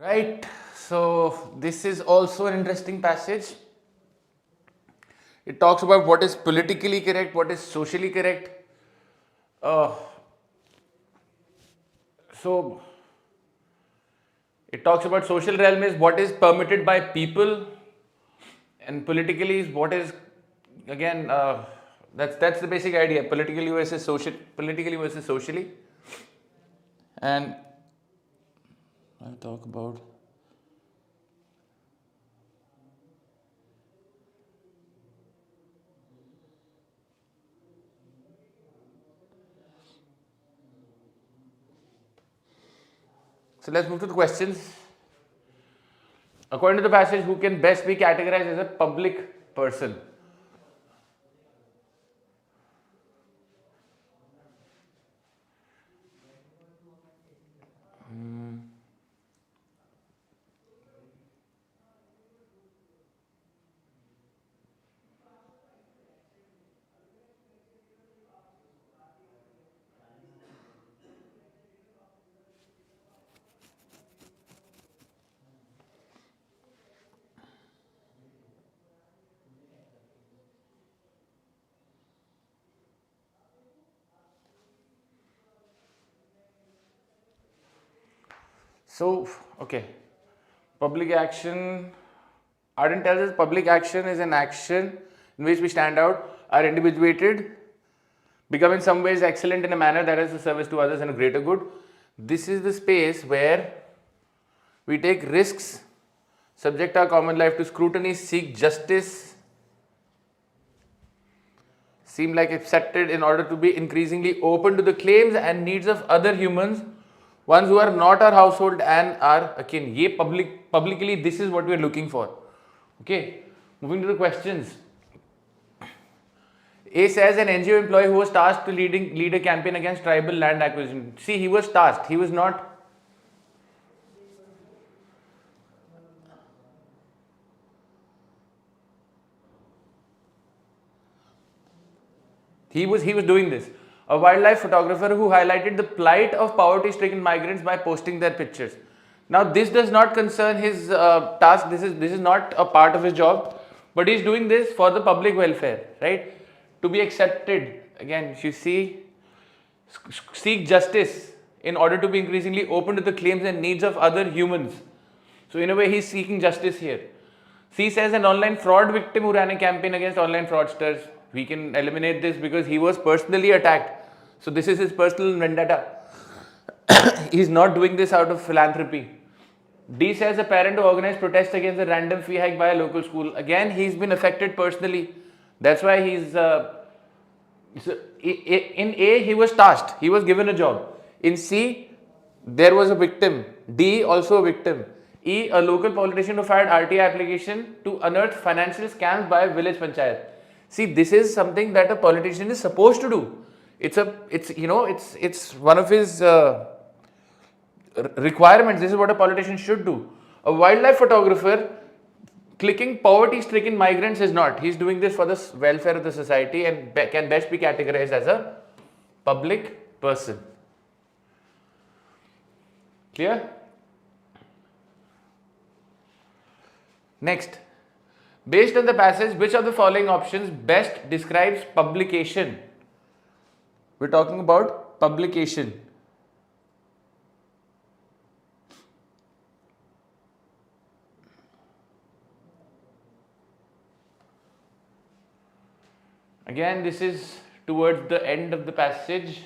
Right. So this is also an interesting passage. It talks about what is politically correct, what is socially correct. Uh, so it talks about social realm is what is permitted by people, and politically is what is, again, that's the basic idea. Politically versus socially, and I'll talk about. So let's move to the questions. According to the passage, who can best be categorized as a public person? So, okay, public action. Arden tells us public action is an action in which we stand out, are individuated, become in some ways excellent in a manner that is a service to others and a greater good. This is the space where we take risks, subject our common life to scrutiny, seek justice, seem like accepted in order to be increasingly open to the claims and needs of other humans, ones who are not our household and our akin. Ye publicly, this is what we are looking for. Okay, moving to the questions. A says an NGO employee who was tasked to lead a campaign against tribal land acquisition. See, he was tasked. He was not. He was doing this. A wildlife photographer who highlighted the plight of poverty-stricken migrants by posting their pictures. Now, this does not concern his task. This is not a part of his job, but he's doing this for the public welfare, right? to be accepted. Again, you see, seek justice in order to be increasingly open to the claims and needs of other humans. So in a way, he's seeking justice here. C says an online fraud victim who ran a campaign against online fraudsters. We can eliminate this because he was personally attacked. So this is his personal vendetta. He's not doing this out of philanthropy. D says a parent who organized protests against a random fee hike by a local school. Again, he's been affected personally. That's why he's in A, he was tasked. He was given a job. In C, there was a victim. D, also a victim. E, a local politician who filed RTI application to unearth financial scams by a village panchayat. See, this is something that a politician is supposed to do. It's one of his requirements. This is what a politician should do. A wildlife photographer clicking poverty-stricken migrants is not. He's doing this for the welfare of the society and can best be categorized as a public person. Clear? Next, based on the passage, which of the following options best describes publication? We're talking about publication. Again, this is towards the end of the passage.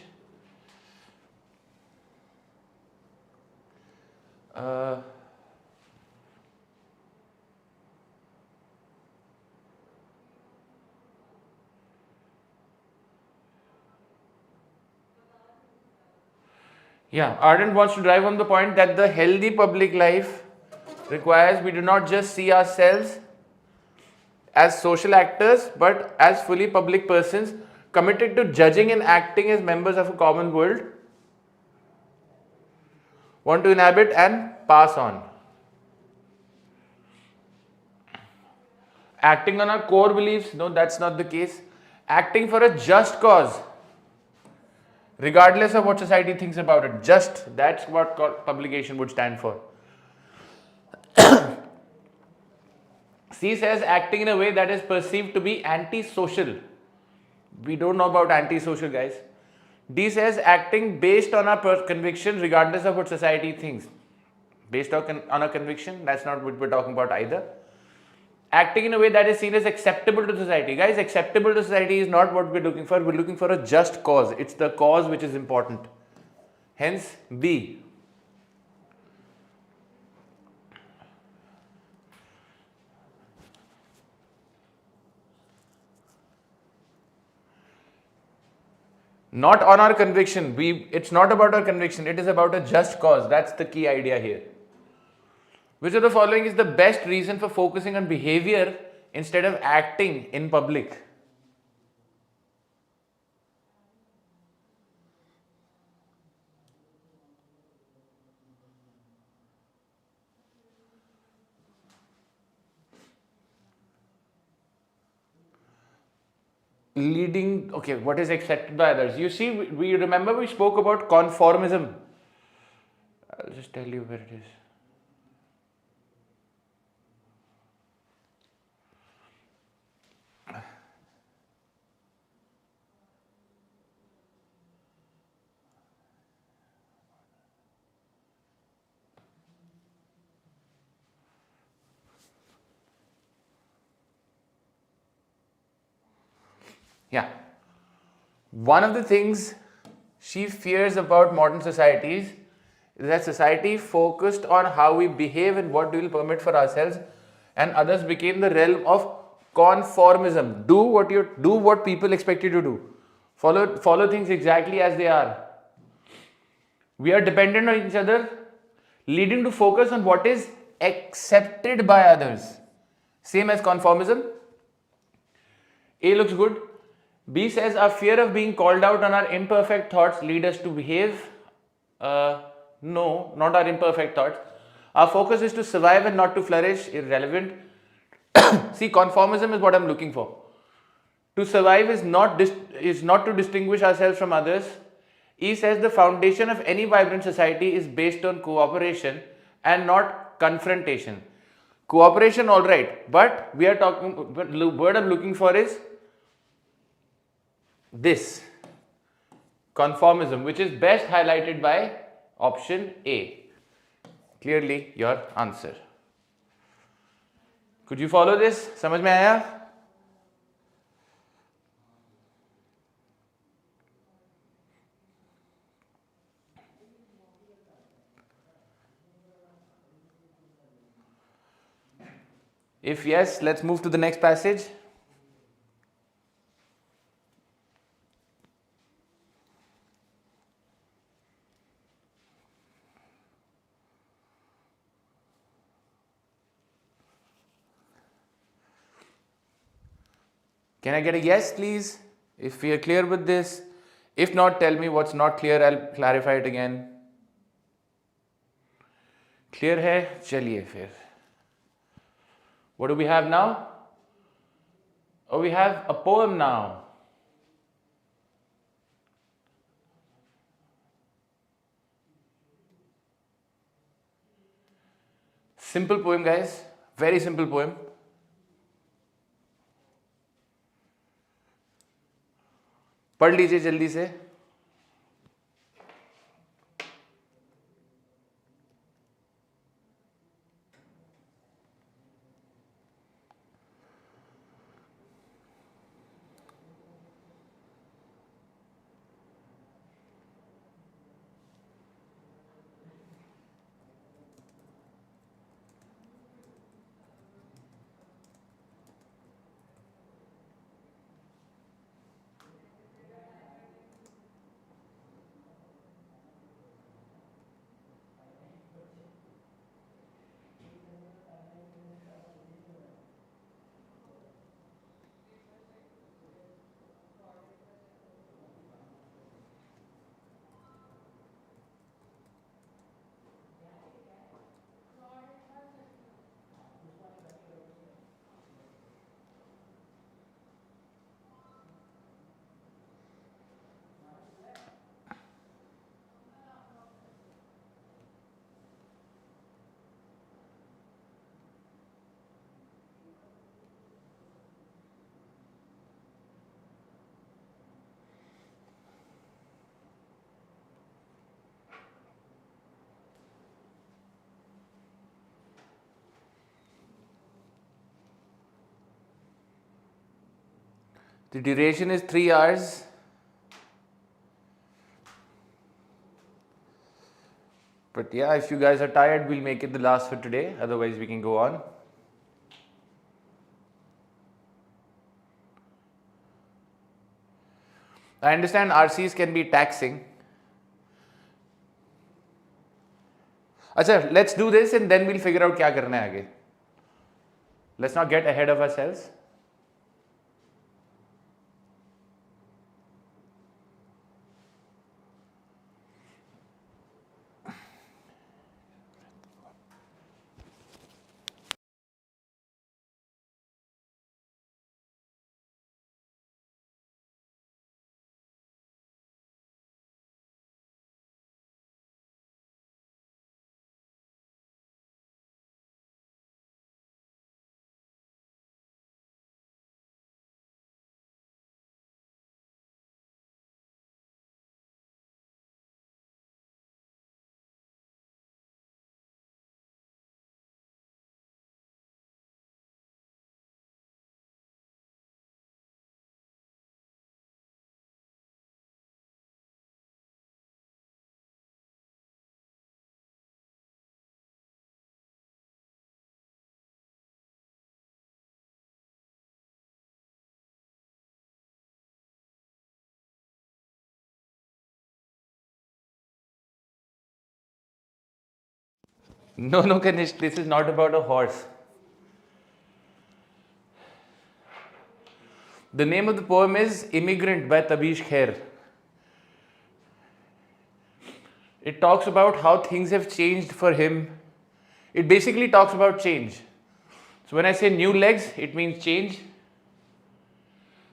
Yeah, Ardent wants to drive home the point that the healthy public life requires we do not just see ourselves as social actors, but as fully public persons committed to judging and acting as members of a common world, want to inhabit and pass on. Acting on our core beliefs, no, that's not the case. Acting for a just cause, regardless of what society thinks about it. Just, that's what publication would stand for. C says acting in a way that is perceived to be anti-social. We don't know about anti-social, guys. D says acting based on our conviction regardless of what society thinks. Based on a conviction, that's not what we're talking about either. Acting in a way that is seen as acceptable to society. Guys, acceptable to society is not what we're looking for. We're looking for a just cause. It's the cause which is important. Hence, B. Not on our conviction. It's not about our conviction. It is about a just cause. That's the key idea here. Which of the following is the best reason for focusing on behavior instead of acting in public? Leading, okay, what is accepted by others? You see, we remember we spoke about conformism. I'll just tell you where it is. Yeah. One of the things she fears about modern societies is that society focused on how we behave and what we will permit for ourselves, and others became the realm of conformism. Do what people expect you to do. Follow things exactly as they are. We are dependent on each other, leading to focus on what is accepted by others. Same as conformism. A looks good. B says our fear of being called out on our imperfect thoughts lead us to behave. No, not our imperfect thoughts. Our focus is to survive and not to flourish. Irrelevant. See, conformism is what I'm looking for. To survive is not to distinguish ourselves from others. E says the foundation of any vibrant society is based on cooperation and not confrontation. Cooperation, all right, but we are talking. The word I'm looking for is this conformism, which is best highlighted by option A. Clearly your answer. Could you follow this? समझ में आया? If yes, let's move to the next passage. Can I get a yes, please? If we are clear with this. If not, tell me what's not clear. I'll clarify it again. Clear है? चलिए फिर. What do we have now? Oh, we have a poem now. Simple poem, guys. Very simple poem. पढ़ लीजिए जल्दी से. The duration is 3 hours. But yeah, if you guys are tired, we'll make it the last for today. Otherwise, we can go on. I understand RCs can be taxing. Achha, let's do this and then we'll figure out क्या करना है आगे. Let's not get ahead of ourselves. No, Kanish, this is not about a horse. The name of the poem is Immigrant by Tabish Khair. It talks about how things have changed for him. It basically talks about change. So when I say new legs, it means change.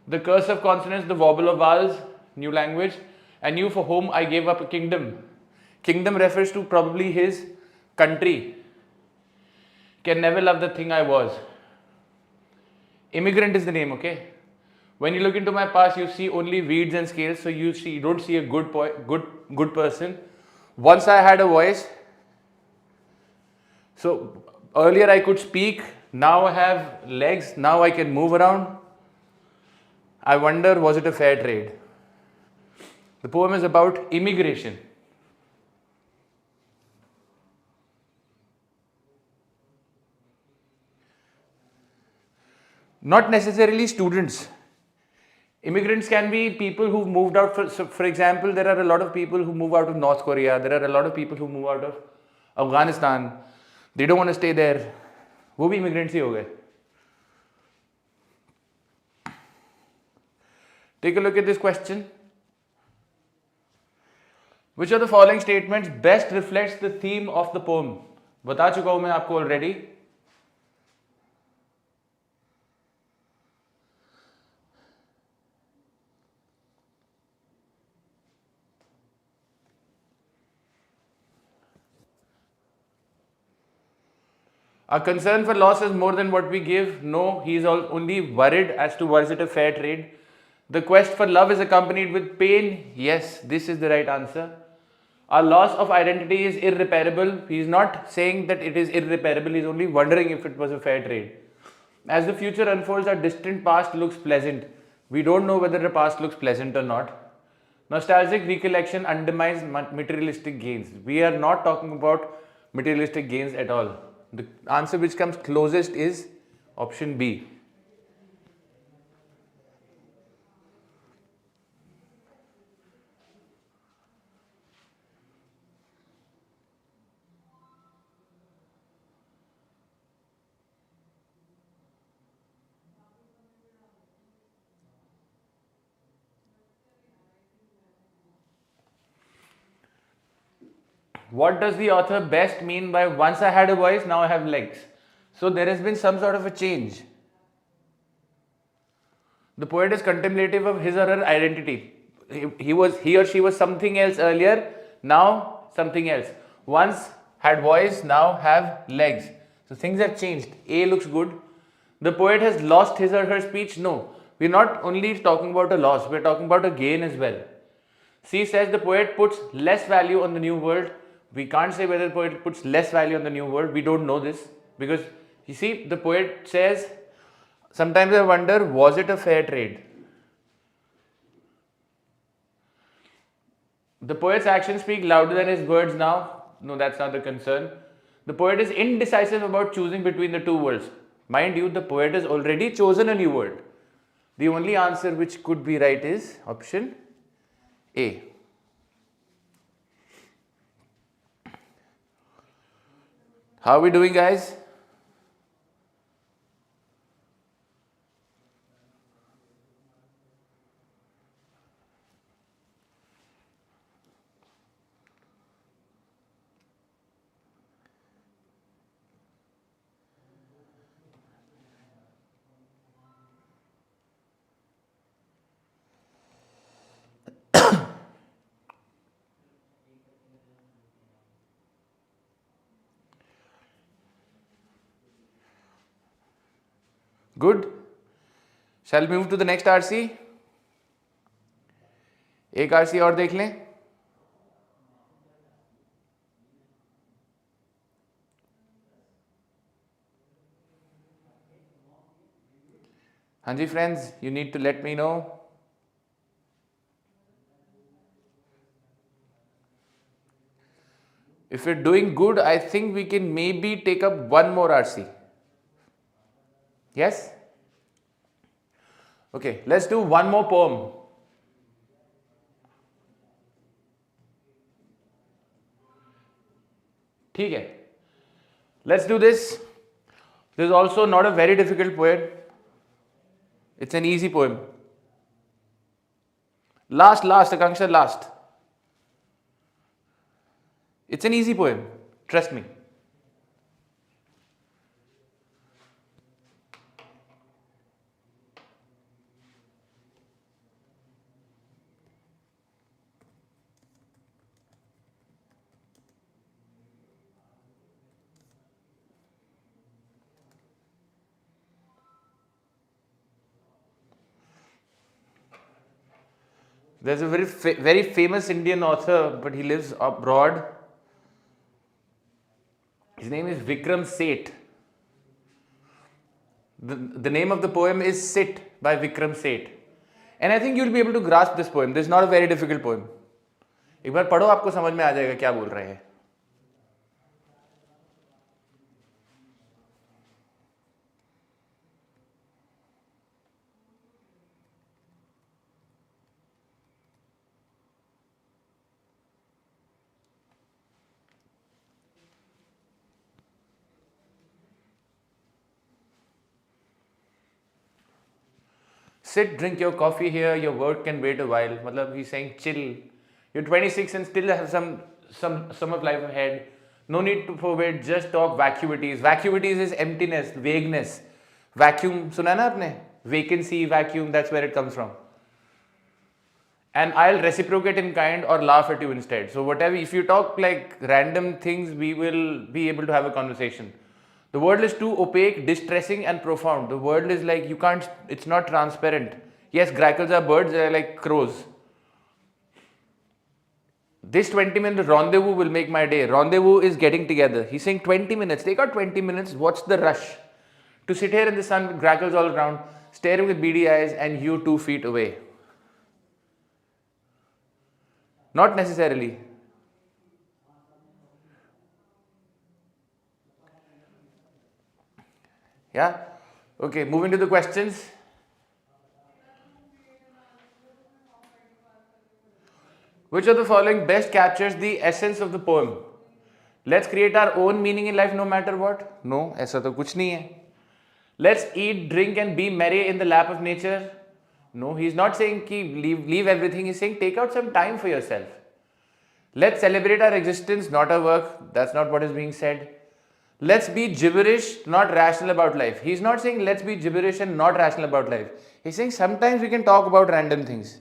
The curse of consonants, the wobble of vowels, new language. And you for whom I gave up a kingdom. Kingdom refers to probably his country. Can never love the thing I was. Immigrant is the name, okay? When you look into my past, you see only weeds and scales, so you don't see a good person. Once I had a voice, so earlier I could speak, now I have legs, now I can move around. I wonder, was it a fair trade? The poem is about immigration. Not necessarily students. Immigrants can be people who've moved out. For example, there are a lot of people who move out of North Korea. There are a lot of people who move out of Afghanistan. They don't want to stay there. वो भी immigrants ही हो गए. Take a look at this question. Which of the following statements best reflects the theme of the poem? बता चुका हूं मैं आपको already. Our concern for loss is more than what we give. No, he is only worried as to was it a fair trade. The quest for love is accompanied with pain. Yes, this is the right answer. Our loss of identity is irreparable. He is not saying that it is irreparable. He is only wondering if it was a fair trade. As the future unfolds, our distant past looks pleasant. We don't know whether the past looks pleasant or not. Nostalgic recollection undermines materialistic gains. We are not talking about materialistic gains at all. The answer which comes closest is option B. What does the author best mean by once I had a voice, now I have legs? So there has been some sort of a change. The poet is contemplative of his or her identity. He or she was something else earlier, now something else. Once had voice, now have legs. So things have changed. A looks good. The poet has lost his or her speech? No. We're not only talking about a loss, we're talking about a gain as well. C says the poet puts less value on the new world. We can't say whether the poet puts less value on the new world. We don't know this because you see, the poet says, sometimes I wonder, was it a fair trade? The poet's actions speak louder than his words now. No, that's not the concern. The poet is indecisive about choosing between the two worlds. Mind you, the poet has already chosen a new word. The only answer which could be right is option A. How are we doing, guys? Good. Shall we move to the next RC? एक RC और देख लें. हाँ जी friends, you need to let me know. If we're doing good, I think we can maybe take up one more RC. Yes? Okay, let's do one more poem. ठीक है. Let's do this. This is also not a very difficult poem. It's an easy poem. Last, Akanksha, last. It's an easy poem. Trust me. There's a very famous Indian author, but he lives abroad. His name is Vikram Seth. The name of the poem is Sit by Vikram Seth. And I think you'll be able to grasp this poem. This is not a very difficult poem. एक बार पढ़ो, आपको समझ में आ जाएगा क्या बोल रहे हैं. Sit, drink your coffee here, your work can wait a while. Matlab, he's saying chill. You're 26 and still have some of life ahead. No need to forward, just talk vacuities. Vacuities is emptiness, vagueness. Vacuum, suna na apne? Vacancy, vacuum, that's where it comes from. And I'll reciprocate in kind or laugh at you instead. So whatever, if you talk like random things, we will be able to have a conversation. The world is too opaque, distressing and profound. The world is like, you can't, it's not transparent. Yes, grackles are birds, they're like crows. This 20-minute rendezvous will make my day. Rendezvous is getting together. He's saying 20 minutes. Take out 20 minutes. What's the rush? To sit here in the sun with grackles all around, staring with beady eyes and you 2 feet away. Not necessarily. Yeah? Okay, moving to the questions. Which of the following best captures the essence of the poem? Let's create our own meaning in life no matter what. No, ऐसा तो कुछ नहीं है. Let's eat, drink and be merry in the lap of nature. No, he's not saying ki leave everything. He's saying take out some time for yourself. Let's celebrate our existence, not our work. That's not what is being said. Let's be gibberish, not rational about life. He's not saying let's be gibberish and not rational about life. He's saying sometimes we can talk about random things.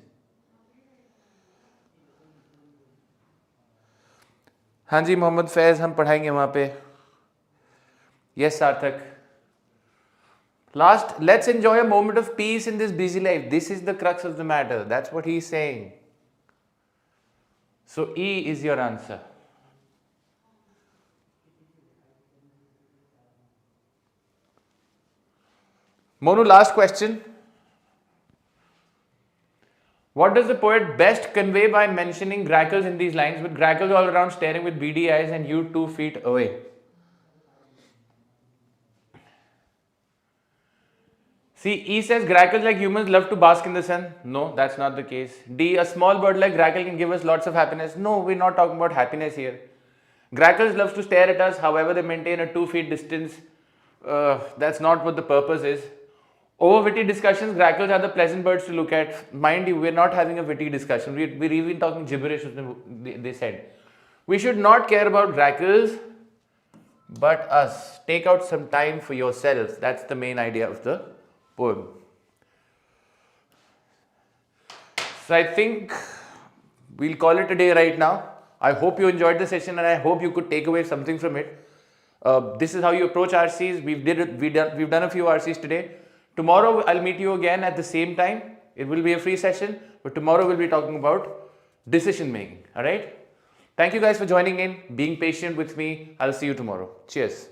हाँ जी मोहम्मद फैज़, हम पढ़ाएंगे वहाँ पे. Yes सार्थक. Last, let's enjoy a moment of peace in this busy life. This is the crux of the matter. That's what he's saying. So E is your answer. Monu, last question. What does the poet best convey by mentioning grackles in these lines, with grackles all around staring with beady eyes and you 2 feet away? See, E says grackles like humans love to bask in the sun. No, that's not the case. D, a small bird like grackle can give us lots of happiness. No, we're not talking about happiness here. Grackles love to stare at us, however they maintain a 2 feet distance. That's not what the purpose is. Over witty discussions, grackles are the pleasant birds to look at. Mind you, we're not having a witty discussion. We're even talking gibberish, they said. We should not care about grackles, but us. Take out some time for yourselves. That's the main idea of the poem. So I think we'll call it a day right now. I hope you enjoyed the session and I hope you could take away something from it. This is how you approach RCs. We've done a few RCs today. Tomorrow I'll meet you again at the same time. It will be a free session, but tomorrow we'll be talking about decision making. All right. Thank you guys for joining in, being patient with me. I'll see you tomorrow. Cheers.